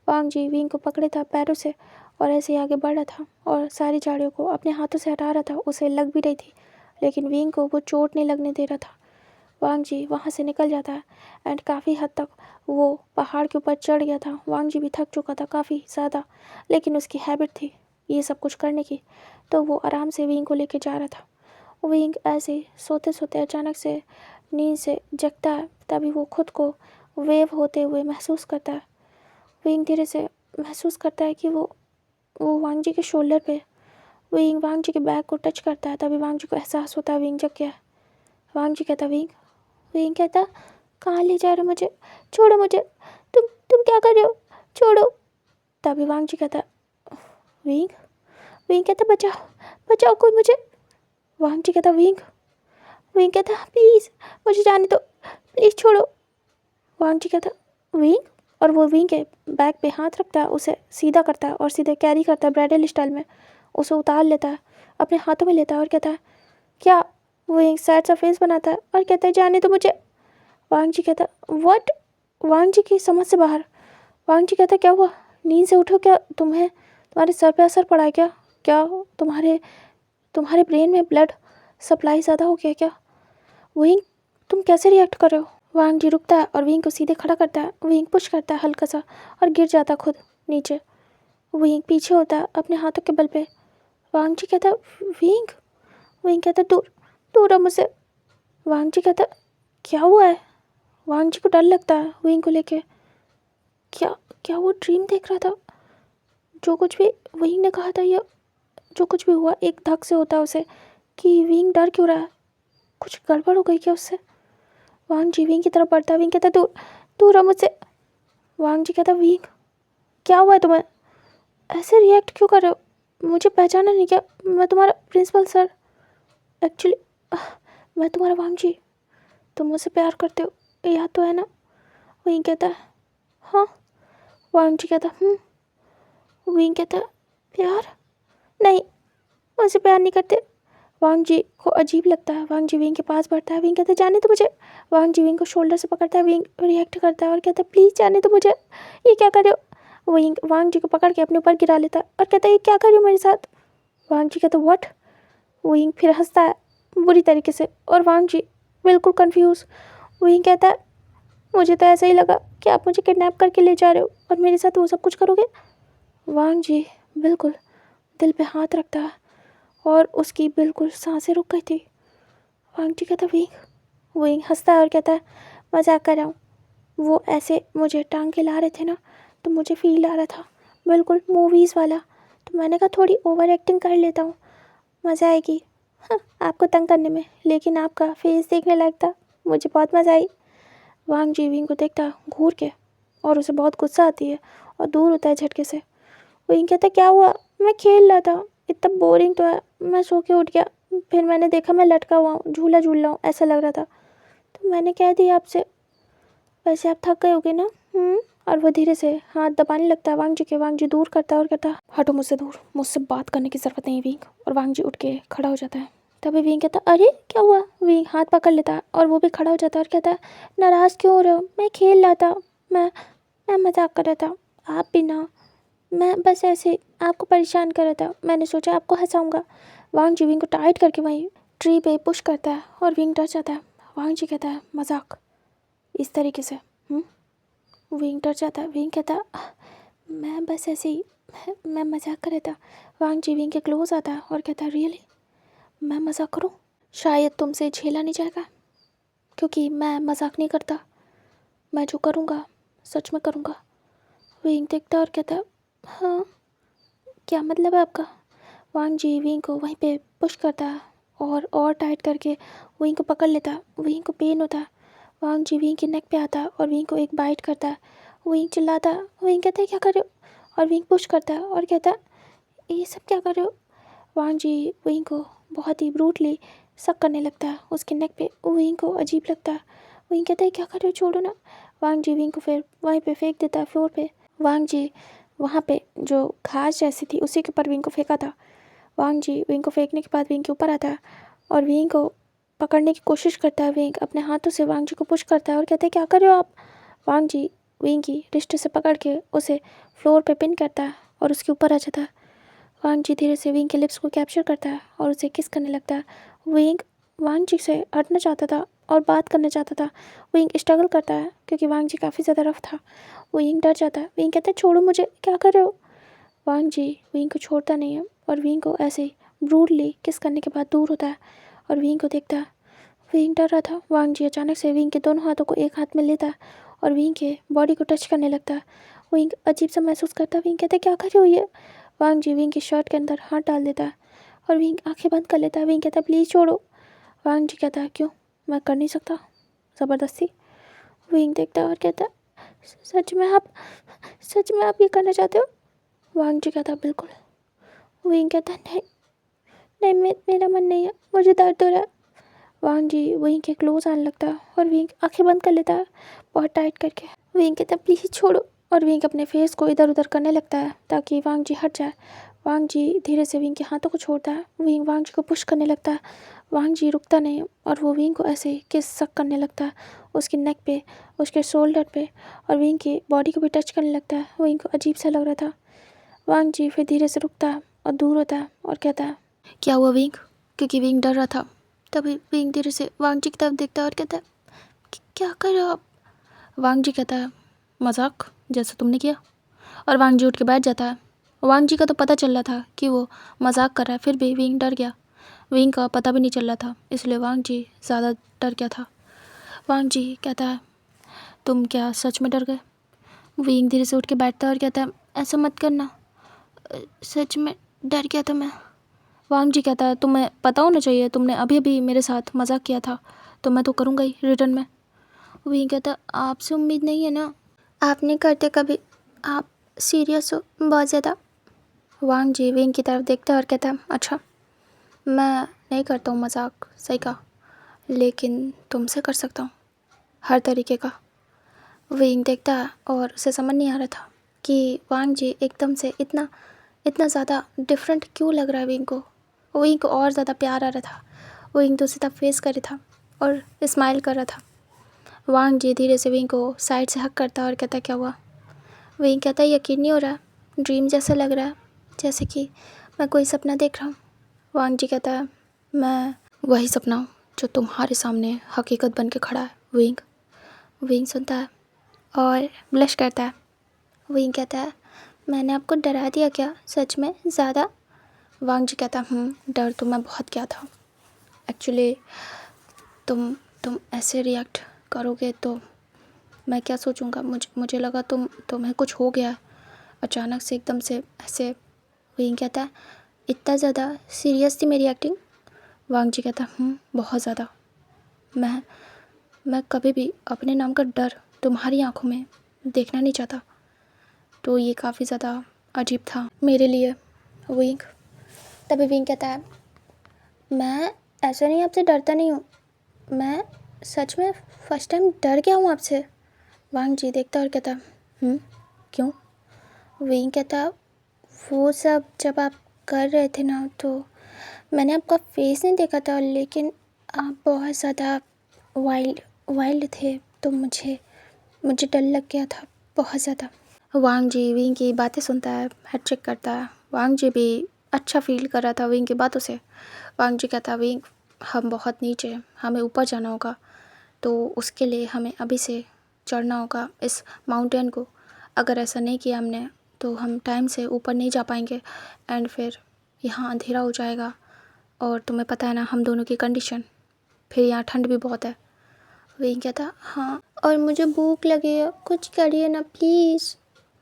वांग जी विंग को पकड़े था पैरों से और ऐसे ही आगे बढ़ रहा था और सारी झाड़ियों को अपने हाथों से हटा रहा था। उसे लग भी रही थी, लेकिन विंग को वो चोट नहीं लगने दे रहा था। वांग जी वहाँ से निकल जाता है एंड काफ़ी हद तक वो पहाड़ के ऊपर चढ़ गया था। वांग जी भी थक चुका था काफ़ी ज़्यादा, लेकिन उसकी हैबिट थी ये सब कुछ करने की, तो वो आराम से विंग को लेके जा रहा था। विंग ऐसे सोते सोते अचानक से नींद से जगता है। तभी वो खुद को वेव होते हुए महसूस करता है। विंग धीरे से महसूस करता है कि वो वांग जी के शोल्डर पे। विंग वांग जी के बैग को टच करता है। तभी वांग जी को एहसास होता है विंग जग गया है। वांग जी कहता, विंग कहता, कहाँ ले जा रहे हो मुझे, छोड़ो मुझे, तुम क्या कर रहे हो, छोड़ो। तभी वांग जी कहता, विंग विंग कहता, बचाओ बचाओ कोई मुझे। वांग जी कहता, विंग कहता, प्लीज़ मुझे जाने दो, प्लीज़ छोड़ो। वांग जी कहता, विंग, और वो विंग के बैग पे हाथ रखता है, उसे सीधा करता है और सीधे कैरी करता है ब्राइडल स्टाइल में। उसे उतार लेता है, अपने हाथों में लेता है और कहता है, क्या। वो एक सैड सा फेस बनाता है और कहता है, जाने दो मुझे। वांग जी कहता, व्हाट। वांग जी की समझ से बाहर। वांग जी कहता, क्या हुआ, नींद से उठो क्या, तुम्हारे सर पे असर पड़ा है क्या, क्या तुम्हारे तुम्हारे ब्रेन में ब्लड सप्लाई ज़्यादा हो गया क्या? विंग, तुम कैसे रिएक्ट कर रहे हो? वांग जी रुकता है और विंग को सीधे खड़ा करता है। विंग पुश करता है हल्का सा और गिर जाता खुद नीचे। विंग पीछे होता है अपने हाथों के बल पे। वांग जी कहता है विंग। विंग कहता है दूर दूर रहो मुझसे। वांग जी कहता है क्या हुआ है? वांग जी को डर लगता है विंग को लेके। क्या क्या वो ड्रीम देख रहा था? जो कुछ भी विंग ने कहा था, या जो कुछ भी हुआ एक धक से होता है उसे कि विंग डर क्यों रहा है? कुछ गड़बड़ हो गई क्या उससे? वांग जी विंग की तरफ बढ़ता है। विंग कहता दूर दूर रहो मुझसे। वांग जी कहता विंग क्या हुआ है तुम्हें? ऐसे रिएक्ट क्यों कर रहे हो? मुझे पहचाना नहीं क्या? मैं तुम्हारा प्रिंसिपल सर। एक्चुअली मैं तुम्हारा वांग जी। तुम मुझसे प्यार करते हो, याद तो है ना? विंग कहता है हाँ। वांग जी कहता विंग कहता प्यार नहीं, मुझसे प्यार नहीं करते। वांग जी को अजीब लगता है। वांग जी विंग के पास बढ़ता है। विंग कहता है जाने तो मुझे। वांग जी विंग को शोल्डर से पकड़ता है। विंग रिएक्ट करता है और कहता है प्लीज़ जाने तो मुझे। ये क्या कर रहे हो? विंग वांग जी को पकड़ के अपने ऊपर गिरा लेता है और कहता है ये क्या कर रही हो मेरे साथ? वांग जी कहता है व्हाट? विंग फिर हंसता है बुरी तरीके से और वांग जी बिल्कुल कंफ्यूज। विंग कहता है मुझे तो ऐसा ही लगा कि आप मुझे किडनैप करके ले जा रहे हो और मेरे साथ वो सब कुछ करोगे। वांग जी बिल्कुल दिल पे हाथ रखता है और उसकी बिल्कुल सांसें रुक गई थी। वांग जी कहता विंग। विंग हंसता है और कहता है मजाक कर रहा हूँ। वो ऐसे मुझे टांग के ला रहे थे ना, तो मुझे फील आ रहा था बिल्कुल मूवीज़ वाला, तो मैंने कहा थोड़ी ओवर एक्टिंग कर लेता हूँ, मज़ा आएगी हाँ आपको तंग करने में। लेकिन आपका फेस देखने लायक था, मुझे बहुत मज़ा आई। वांग जी विंग को देखता घूर के और उसे बहुत गुस्सा आती है और दूर होता है झटके से। विंग कहता क्या हुआ? मैं खेल रहा था, इतना बोरिंग तो है। मैं सो के उठ गया, फिर मैंने देखा मैं लटका हुआ हूँ, झूला झूल रहा हूँ, ऐसा लग रहा था, तो मैंने कह दिया आपसे। वैसे आप थक गए होगे ना? और वो धीरे से हाथ दबाने लगता है वांग जी के। वांग जी दूर करता है और कहता है हटो मुझसे दूर, मुझसे बात करने की ज़रूरत नहीं विंग। और वांग जी उठ के खड़ा हो जाता है। तभी विंग कहता अरे क्या हुआ? विंग हाथ पकड़ लेता है और वो भी खड़ा हो जाता है और कहता है नाराज़ क्यों हो रहे हो? मैं खेल रहा था, मैं मजाक कर रहा था। आप भी ना, मैं बस ऐसे आपको परेशान कर रहा था, मैंने सोचा आपको हंसाऊंगा। वांग जी विंग को टाइट करके वहीं ट्री पे पुश करता है और विंग डर जाता है। वांग जी कहता है मजाक इस तरीके से। विंग डर जाता है। विंग कहता मैं बस ऐसे ही, मैं मजाक कर रहा था। वांग जी विंग के क्लोज आता है और कहता है रियली मैं मजाक करूँ? शायद तुमसे झेला नहीं जाएगा, क्योंकि मैं मजाक नहीं करता, मैं जो करूँगा सच में करूँगा। विंग देखता और कहता हाँ क्या मतलब है आपका? वांग जी विंग को वहीं पे पुश करता है और टाइट करके विंग को पकड़ लेता है। विंग को पेन होता है। वांग जी विंग के नेक पे आता है और विंग को एक बाइट करता है। विंग चिल्लाता है। विंग कहता है क्या कर रहे हो? और विंग पुश करता है और कहता है ये सब क्या कर रहे हो? वांग जी विंग को बहुत ही ब्रूटली सक करने लगता है उसके नेक पे। विंग को अजीब लगता है। विंग कहता है क्या कर रहे हो, छोड़ो ना। वांग जी विंग को फिर वहीं पे फेंक देता है फ्लोर पे। वांग जी वहाँ पे जो घास जैसी थी उसी के ऊपर विंग को फेंका था। वांग जी विंग को फेंकने के बाद विंग के ऊपर आता है और विंग को पकड़ने की कोशिश करता है। विंग अपने हाथों से वांग जी को पुश करता है और कहता है क्या कर रहे हो आप? वांग जी विंग की रिस्ट से पकड़ के उसे फ्लोर पे पिन करता है और उसके ऊपर आ जाता है। वांग जी धीरे से विंग के लिप्स को कैप्चर करता है और उसे किस करने लगता है। विंग वांग जी से हटना चाहता था और बात करना चाहता था। विंग स्ट्रगल करता है क्योंकि वांग जी काफ़ी ज़्यादा रफ था। विंग डर जाता है। विंग कहता है छोड़ो मुझे, क्या कर रहे हो? वांग जी विंग को छोड़ता नहीं है और विंग को ऐसे ही ब्रूटली किस करने के बाद दूर होता है और विंग को देखता है। विंग डर रहा था। वांग जी अचानक से विंग के दोनों हाथों को एक हाथ में लेता है और विंग के बॉडी को टच करने लगता है। विंग अजीब सा महसूस करता है। विंग कहता है क्या कर रहे हो ये? वांग जी विंग की शर्ट के अंदर हाथ डाल देता है और विंग आंखें बंद कर लेता है। विंग कहता है प्लीज़ छोड़ो। वांग जी कहता है क्यों, मैं कर नहीं सकता ज़बरदस्ती। विंग देखता है और कहता है सच में आप ये करना चाहते हो? वांग जी कहता है बिल्कुल। विंग कहता है नहीं नहीं, मेरा मन नहीं है, मुझे दर्द हो रहा है। वांग जी विंग के क्लोज आने लगता है और विंग आंखें बंद कर लेता है बहुत टाइट करके। विंग कहता है प्लीज़ छोड़ो और विंग अपने फेस को इधर उधर करने लगता है ताकि वांग जी हट जाए। वांग जी धीरे से विंग के हाथों को छोड़ता है। विंग वांग जी को पुश करने लगता है। वांग जी रुकता नहीं और वो विंग को ऐसे किस सक करने लगता है उसके नेक पे, उसके शोल्डर पे और विंग की बॉडी को भी टच करने लगता है। विंग को अजीब सा लग रहा था। वांग जी फिर धीरे से रुकता है और दूर होता है और कहता है, क्या हुआ विंग? क्योंकि विंग डर रहा था। तभी विंग धीरे से वांग जी की तरफ देखता है और कहता है, क्या कर रहे हो आप? वांग जी कहता है, मजाक जैसा तुमने किया। और वांग जी उठ के बैठ जाता है। वांग जी का तो पता चल रहा था कि वो मजाक कर रहा है, फिर भी विंग डर गया। विंग का पता भी नहीं चल रहा था, इसलिए वांग जी ज़्यादा डर गया था। वांग जी कहता है, तुम क्या सच में डर गए? विंग धीरे से उठ के बैठता है और कहता है, ऐसा मत करना, सच में डर गया था मैं। वांग जी कहता है, तुम्हें पता होना चाहिए, तुमने अभी अभी मेरे साथ मजाक किया था, तो मैं तो करूँगा ही रिटर्न में। विंग कहता है, आपसे उम्मीद नहीं है ना, आप नहीं करते कभी, आप सीरियस हो बहुत ज़्यादा। वांग जी विंग की तरफ देखता है और कहता है, अच्छा मैं नहीं करता हूँ मजाक, सही कहा, लेकिन तुमसे कर सकता हूँ हर तरीके का। विंग देखता है और उसे समझ नहीं आ रहा था कि वांग जी एकदम से इतना इतना ज़्यादा डिफरेंट क्यों लग रहा है विंग को। विंग को और ज़्यादा प्यार आ रहा था। विंग तो उसे तब फेस कर रहा था और स्माइल कर रहा था। वांग जी धीरे से विंग को साइड से हक करता है और कहता है, क्या हुआ? विंग कहता है, यकीन नहीं हो रहा, ड्रीम जैसा लग रहा है, जैसे कि मैं कोई सपना देख रहा हूँ। वांग जी कहता है, मैं वही सपना हूँ जो तुम्हारे सामने हकीकत बन के खड़ा है विंग। विंग सुनता है और ब्लश करता है। विंग कहता है, मैंने आपको डरा दिया क्या सच में ज़्यादा? वांग जी कहता है, डर तो मैं बहुत किया था एक्चुअली, तुम ऐसे रिएक्ट करोगे तो मैं क्या सोचूंगा, मुझे लगा तुम्हें कुछ हो गया अचानक से एकदम से ऐसे। विंग कहता है, इतना ज़्यादा सीरियस थी मेरी एक्टिंग? वांग जी कहता है, बहुत ज़्यादा। मैं कभी भी अपने नाम का डर तुम्हारी आंखों में देखना नहीं चाहता, तो ये काफ़ी ज़्यादा अजीब था मेरे लिए विंग। तभी विंग कहता है, मैं ऐसा नहीं आपसे डरता नहीं हूँ, मैं सच में फर्स्ट टाइम डर गया हूँ आपसे। वांग जी देखता और कहता, क्यों? विंग कहता, वो सब जब आप कर रहे थे ना, तो मैंने आपका फेस नहीं देखा था, लेकिन आप बहुत ज़्यादा वाइल्ड थे, तो मुझे डर लग गया था बहुत ज़्यादा। वांग जी विंग की बातें सुनता है, हेड चेक करता है। वांग जी भी अच्छा फील कर रहा था विंग की बातों से। वांग जी कहता, विंग हम बहुत नीचे हैं, हमें ऊपर जाना होगा, तो उसके लिए हमें अभी से चढ़ना होगा इस माउंटेन को। अगर ऐसा नहीं किया हमने तो हम टाइम से ऊपर नहीं जा पाएंगे एंड फिर यहाँ अंधेरा हो जाएगा, और तुम्हें पता है ना हम दोनों की कंडीशन, फिर यहाँ ठंड भी बहुत है। विंग कहता, हाँ और मुझे भूख लगी है, कुछ करिए ना प्लीज़।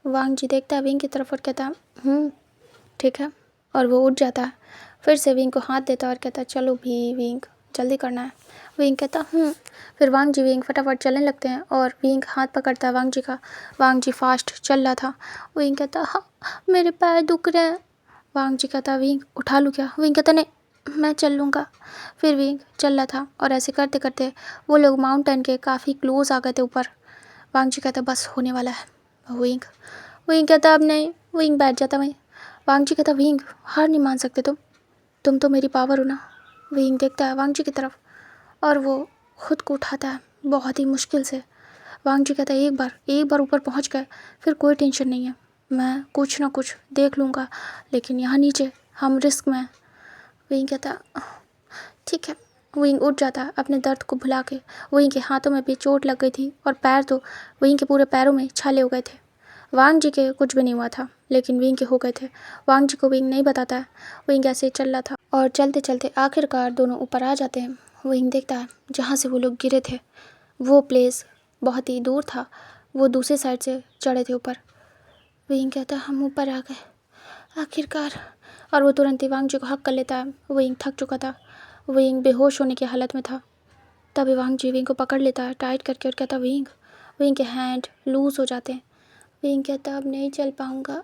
वांग जी देखता है विंग की तरफ और कहता, ठीक है, और वो उठ जाता है। फिर से विंग को हाथ देता है और कहता, चलो भी विंग, जल्दी करना है। विंग कहता, फिर वांग जी विंग फटाफट चलने लगते हैं और विंग हाथ पकड़ता है वांग जी का। वांग जी फास्ट चल रहा था। विंग कहता, हाँ मेरे पैर दुख रहे हैं। वांग जी कहता, विंग उठा लूँ क्या? विंग कहता, नहीं मैं चल लूँगा। फिर विंग चल रहा था और ऐसे करते करते वो लोग माउंटेन के काफ़ी क्लोज आ गए थे ऊपर। वांग जी कहता, बस होने वाला है। विंग कहता, अब नहीं। विंग बैठ जाता वहीं। वांग जी कहता, विंग हार नहीं मान सकते तुम तो मेरी पावर हो ना। विंग देखता है वांग जी की तरफ और वो खुद को उठाता है बहुत ही मुश्किल से। वांग जी कहता है, एक बार ऊपर पहुंच गए फिर कोई टेंशन नहीं है, मैं कुछ ना कुछ देख लूँगा, लेकिन यहाँ नीचे हम रिस्क में हैं। विंग कहता, ठीक है। विंग उठ जाता है अपने दर्द को भुला के। विंग के हाथों में भी चोट लग गई थी और पैर तो विंग के पूरे पैरों में छाले हो गए थे। वांग जी के कुछ भी नहीं हुआ था, लेकिन विंग के हो गए थे। वांग जी को विंग नहीं बताता है। विंग ऐसे ही चल रहा था और चलते चलते आखिरकार दोनों ऊपर आ जाते हैं। विंग देखता है जहाँ से वो लोग गिरे थे वो प्लेस बहुत ही दूर था, वो दूसरी साइड से चढ़े थे ऊपर। विंग कहता है, हम ऊपर आ गए आखिरकार, और वो तुरंत ही वांग जी को हक कर लेता है। विंग थक चुका था, विंग बेहोश होने की हालत में था। तभी वांग जी विंग को पकड़ लेता है टाइट करके और कहता, विंग के हैंड लूज़ हो जाते हैं। विंग कहता, अब नहीं चल पाऊँगा।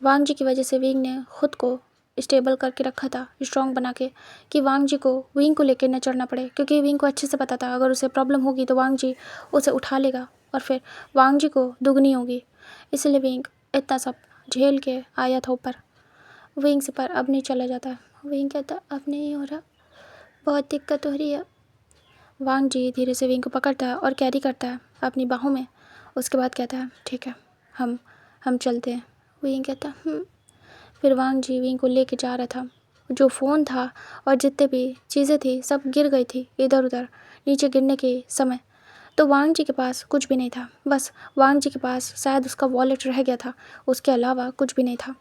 वांग जी की वजह से विंग ने खुद को स्टेबल करके रखा था, स्ट्रॉन्ग बना के, कि वांग जी को विंग को लेकर न चढ़ना पड़े, क्योंकि विंग को अच्छे से पता था अगर उसे प्रॉब्लम होगी तो वांग जी उसे उठा लेगा और फिर वांग जी को दुगनी होगी। इसलिए विंग इतना सब झेल के आया था ऊपर। विंग से पर अब नहीं चला जाता। विंग कहता, अब नहीं हो रहा, बहुत दिक्कत हो रही है। वांग जी धीरे से विंग को पकड़ता है और कैरी करता है अपनी बाहों में। उसके बाद कहता है, ठीक है, हम चलते हैं। विंग कहता, फिर वांग जी विंग को लेके जा रहा था। जो फ़ोन था और जितने भी चीज़ें थी सब गिर गई थी इधर उधर नीचे गिरने के समय। तो वांग जी के पास कुछ भी नहीं था, बस वांग जी के पास शायद उसका वॉलेट रह गया था, उसके अलावा कुछ भी नहीं था।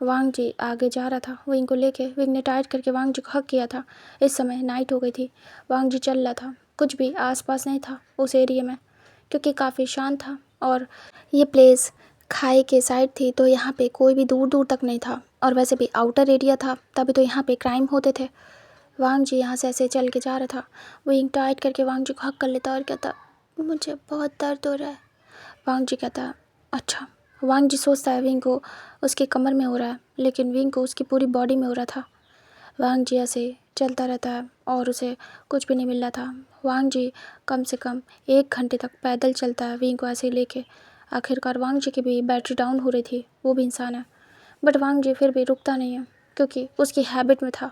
वांग जी आगे जा रहा था विंग को लेके। विंग ने टाइट करके वांग जी को हक किया था। इस समय नाइट हो गई थी। वांग जी चल रहा था, कुछ भी आसपास नहीं था उस एरिया में, क्योंकि काफ़ी शांत था और ये प्लेस खाई के साइड थी, तो यहाँ पे कोई भी दूर दूर तक नहीं था। और वैसे भी आउटर एरिया था, तभी तो यहाँ पे क्राइम होते थे। वांग जी यहाँ से ऐसे चल के जा रहा था। विंग टाइट करके वांग जी को हक कर लेता और कहता, मुझे बहुत दर्द हो रहा है। वांग जी कहता, अच्छा। वांग जी सोचता है विंग को उसकी कमर में हो रहा है, लेकिन विंग को उसकी पूरी बॉडी में हो रहा था। वांग जी ऐसे चलता रहता है और उसे कुछ भी नहीं मिल रहा था। वांग जी कम से कम 1 घंटे तक पैदल चलता है विंग को ऐसे ही लेके। आखिरकार वांग जी की भी बैटरी डाउन हो रही थी, वो भी इंसान है, बट वांग जी फिर भी रुकता नहीं है, क्योंकि उसकी हैबिट में था।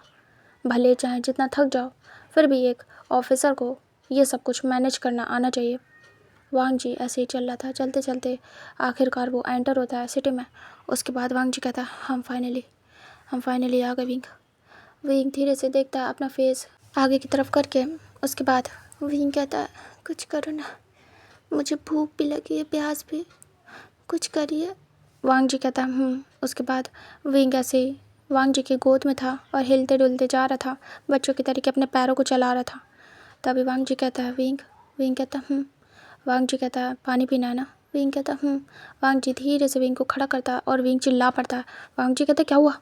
भले चाहे जितना थक जाओ, फिर भी एक ऑफिसर को ये सब कुछ मैनेज करना आना चाहिए। वांग जी ऐसे ही चल रहा था, चलते चलते आखिरकार वो एंटर होता है सिटी में। उसके बाद वांग जी कहता है, हम फाइनली आ गए विंग। विंग धीरे से देखता है अपना फेस आगे की तरफ करके। उसके बाद विंग कहता है, कुछ करो ना, मुझे भूख भी लगी है, प्यास भी, कुछ करिए। वांग जी कहता है। उसके बाद विंग ऐसे ही वांग जी की गोद में था और हिलते डुलते जा रहा था, बच्चों की तरीके अपने पैरों को चला रहा था। तभी वांग जी कहता है, विंग कहता वांग जी कहता है, पानी पीना है ना। विंग कहता वांग जी धीरे से विंग को खड़ा करता है और विंग चिल्ला पड़ता है। वांग जी कहता, क्या हुआ?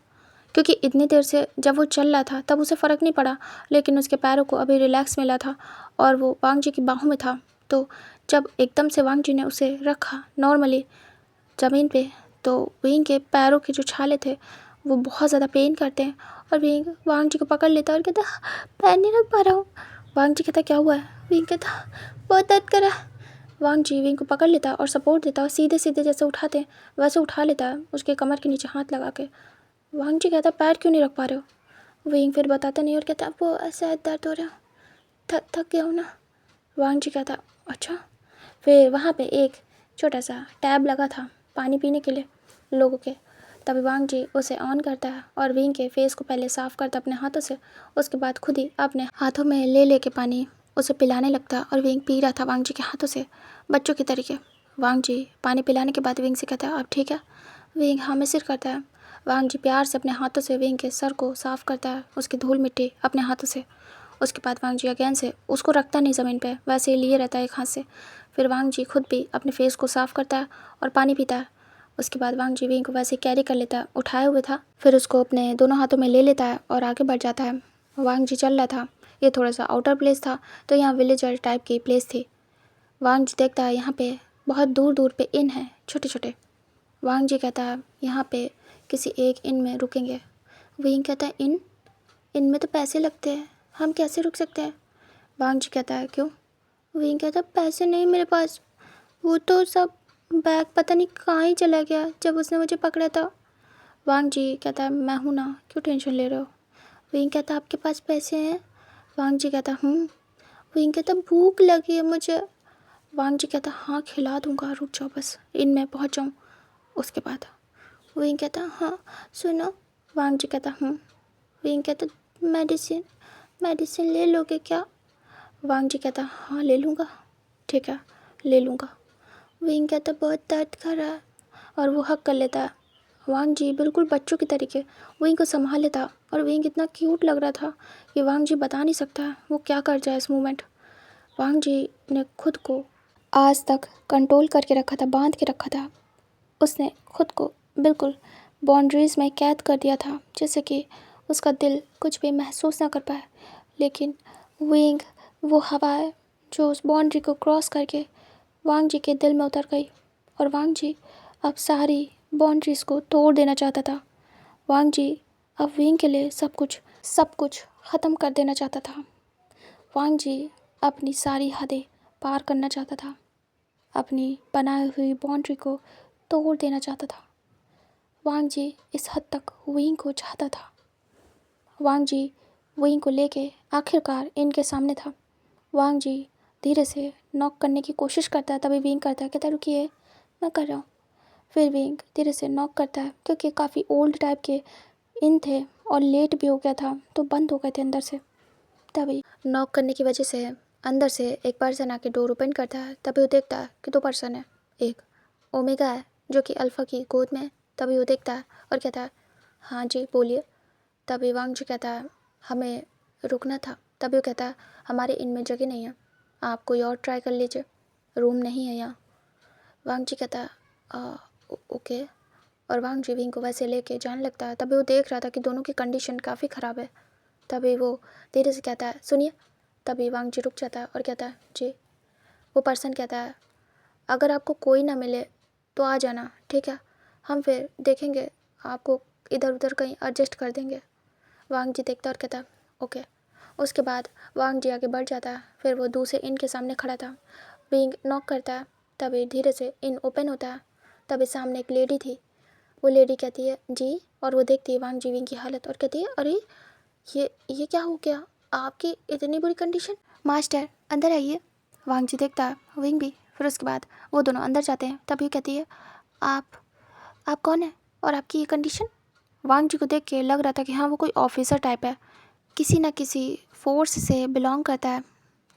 क्योंकि इतनी देर से जब वो चल रहा था तब उसे फ़र्क नहीं पड़ा, लेकिन उसके पैरों को अभी रिलैक्स मिला था और वो वांग जी की बाहों में था। तो जब एकदम से वांग जी ने उसे रखा नॉर्मली ज़मीन पे, तो विंग के पैरों के जो छाले थे वो बहुत ज़्यादा पेन करते हैं। और विंग वांग जी को पकड़ लेता और कहता, पैर नहीं रख पा रहा हूँ। वांग जी कहता, क्या हुआ है? विंग कहता, बहुत दर्द कर रहा है। वांग जी विंग को पकड़ लेता और सपोर्ट देता और सीधे सीधे जैसे उठाते हैं वैसे उठा लेता है, उसके कमर के नीचे हाथ लगा के। वांग जी कहता, पैर क्यों नहीं रख पा रहे हो? विंग फिर बताता नहीं और कहता, वो ऐसा दर्द हो रहा, थक गया हूँ ना। वांग जी कहता, अच्छा। फिर वहाँ पे एक छोटा सा टैब लगा था पानी पीने के लिए लोगों के। तभी वांग जी उसे ऑन करता है और विंग के फेस को पहले साफ़ करता अपने हाथों से। उसके बाद खुद ही अपने हाथों में ले के पानी उसे पिलाने लगता और विंग पी रहा था वांग जी के हाथों से, बच्चों की तरीके। वांग जी पानी पिलाने के बाद विंग से कहता है, अब ठीक है? विंग हाँ में सिर करता है। वांग जी प्यार से अपने हाथों से विंग के सर को साफ़ करता है, उसकी धूल मिट्टी अपने हाथों से। उसके बाद वांग जी अगेन से उसको रखता नहीं ज़मीन पे, वैसे ही लिए रहता है एक हाथ से। फिर वांग जी खुद भी अपने फेस को साफ़ करता है और पानी पीता है। उसके बाद वांग जी विंग को वैसे कैरी कर लेता है, उठाए हुए था, फिर उसको अपने दोनों हाथों में ले लेता है और आगे बढ़ जाता है। वांग जी चल रहा था, ये थोड़ा सा आउटर प्लेस था, तो यहाँ विलेजर टाइप की प्लेस थी। वांग जी देखता है यहाँ पे बहुत दूर दूर पे इन है छोटे छोटे। वांग जी कहता है, यहाँ पे किसी एक इन में रुकेंगे। विंग कहता है, इन में तो पैसे लगते हैं, हम कैसे रुक सकते हैं? वांग जी कहता है, क्यों? विंग कहता है, पैसे नहीं मेरे पास, वो तो सब बैग पता नहीं कहाँ ही चला गया जब उसने मुझे पकड़ा था। वांग जी कहता है, मैं हूँ ना, क्यों टेंशन ले रहे हो? विंग कहता है, आपके पास पैसे हैं? वांग जी कहता है, विंग कहता है, भूख लगी है मुझे। वांग जी कहता है, हाँ खिला दूंगा, रुक जाओ बस इन में पहुँच जाऊँ। उसके बाद विंग कहता है, हाँ सुनो। वांग जी कहता है, विंग कहता है, मेडिसिन ले लोगे क्या? वांग जी कहता, हाँ ले लूँगा, ठीक है ले लूँगा। विंग कहता, बहुत दर्द कर रहा है, और वो हक कर लेता है। वांग जी बिल्कुल बच्चों की तरीके विंग को संभाल लेता, और विंग इतना क्यूट लग रहा था कि वांग जी बता नहीं सकता वो क्या कर जाए इस मोमेंट। वांग जी ने खुद को आज तक कंट्रोल करके रखा था, बांध के रखा था। उसने खुद को बिल्कुल बाउंड्रीज़ में कैद कर दिया था, जैसे कि उसका दिल कुछ भी महसूस ना कर पाए। लेकिन विंग वो हवा है जो उस बाउंड्री को क्रॉस करके वांग जी के दिल में उतर गई, और वांग जी अब सारी बाउंड्रीज़ को तोड़ देना चाहता था। वांग जी अब विंग के लिए सब कुछ ख़त्म कर देना चाहता था। वांग जी अपनी सारी हदें पार करना चाहता था, अपनी बनाई हुई बाउंड्री को तोड़ देना चाहता था। वांग जी इस हद तक विंग को चाहता था। वांग जी विंग को लेके आखिरकार इनके सामने था। वांग जी धीरे से नॉक करने की कोशिश करता है, तभी विंग करता है, कहता है, रुकिए मैं कर रहा हूँ। फिर विंग धीरे से नॉक करता है, क्योंकि काफ़ी ओल्ड टाइप के इन थे और लेट भी हो गया था तो बंद हो गए थे अंदर से। तभी नॉक करने की वजह से अंदर से एक पर्सन आके डोर ओपन करता है। तभी वो देखता है कि 2 पर्सन है, एक ओमेगा है जो कि अल्फ़ा की गोद में है। तभी वो देखता है और कहता है हाँ जी बोलिए। तभी वांग जी कहता है हमें रुकना था। तभी वो कहता है हमारे इनमें जगह नहीं है, आप कोई और ट्राई कर लीजिए, रूम नहीं है यहाँ। वांग जी कहता है ओके, और वांग जी विंग को वैसे लेके जाने लगता है। तभी वो देख रहा था कि दोनों की कंडीशन काफ़ी ख़राब है। तभी वो धीरे से कहता है सुनिए। तभी वांग जी रुक जाता है और कहता है जी। वो पर्सन कहता है अगर आपको कोई ना मिले तो आ जाना, ठीक है, हम फिर देखेंगे, आपको इधर उधर कहीं एडजस्ट कर देंगे। वांग जी देखता है और कहता है ओके। उसके बाद वांग जी आगे बढ़ जाता है। फिर वो दूसरे इन के सामने खड़ा था। विंग नॉक करता है। तभी धीरे से इन ओपन होता है। तभी सामने एक लेडी थी। वो लेडी कहती है जी, और वो देखती है वांग जी विंग की हालत और कहती है अरे ये क्या हो गया, आपकी इतनी बुरी कंडीशन। मास्टर अंदर आइए। वांग जी देखता है, विंग भी। फिर उसके बाद वो दोनों अंदर जाते हैं। तभी कहती है आप कौन है और आपकी ये कंडीशन। वांग जी को देख के लग रहा था कि हाँ वो कोई ऑफिसर टाइप है, किसी न किसी फोर्स से बिलोंग करता है।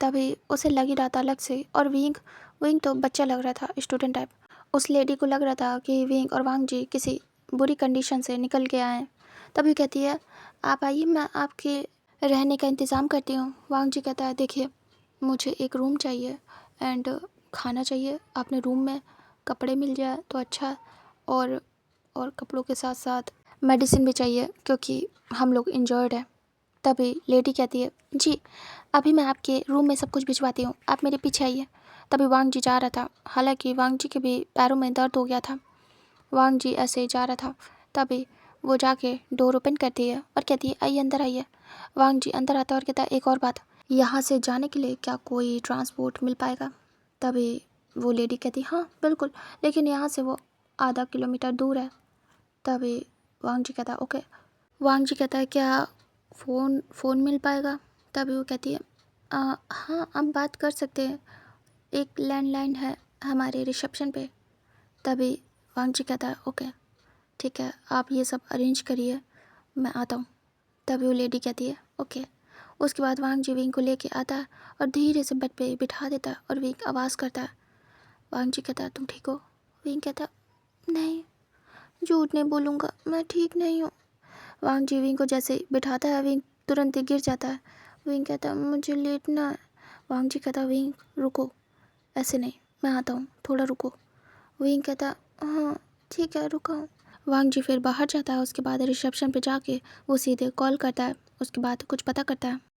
तभी उसे लग ही रहा था अलग से। और विंग विंग तो बच्चा लग रहा था, स्टूडेंट टाइप। उस लेडी को लग रहा था कि विंग और वांग जी किसी बुरी कंडीशन से निकल के आए हैं। तभी कहती है आप आइए, मैं आपके रहने का इंतज़ाम करती हूँ। वांग जी कहता है देखिए मुझे एक रूम चाहिए एंड खाना चाहिए, अपने रूम में कपड़े मिल जाए तो अच्छा, और कपड़ों के साथ साथ मेडिसिन भी चाहिए क्योंकि हम लोग इंजर्ड है। तभी लेडी कहती है जी अभी मैं आपके रूम में सब कुछ भिजवाती हूँ, आप मेरे पीछे आइए। तभी वांग जी जा रहा था। हालांकि वांग जी के भी पैरों में दर्द हो गया था। वांग जी ऐसे ही जा रहा था। तभी वो जाके डोर ओपन करती है और कहती है आइए अंदर आइए। वांग जी अंदर आता है और कहता है एक और बात, यहाँ से जाने के लिए क्या कोई ट्रांसपोर्ट मिल पाएगा। तभी वो लेडी कहती हाँ बिल्कुल, लेकिन यहाँ से वो आधा किलोमीटर दूर है। तभी वांग जी कहता है ओके। वांग जी कहता है क्या फ़ोन मिल पाएगा। तभी वो कहती है हाँ हम बात कर सकते हैं, एक लैंडलाइन है हमारे रिसेप्शन पे। तभी वांग जी कहता है ओके ठीक है, आप ये सब अरेंज करिए, मैं आता हूँ। तभी वो लेडी कहती है ओके। उसके बाद वांग जी विंग को लेके आता है और धीरे से बेड पे बिठा देता है और विंग आवाज़ करता है। वांग जी कहता है तुम ठीक हो। विंग कहता है नहीं, झूठ नहीं बोलूँगा, मैं ठीक नहीं हूँ। वांग जी विंग को जैसे ही बिठाता है विंग तुरंत ही गिर जाता है। विंग कहता है मुझे लेटना है। वांग जी कहता है विंग रुको, ऐसे नहीं, मैं आता हूँ, थोड़ा रुको। विंग कहता है हाँ ठीक है रुका हूँ। वांग जी फिर बाहर जाता है। उसके बाद रिसेप्शन पे जाके वो सीधे कॉल करता है, उसके बाद कुछ पता करता है।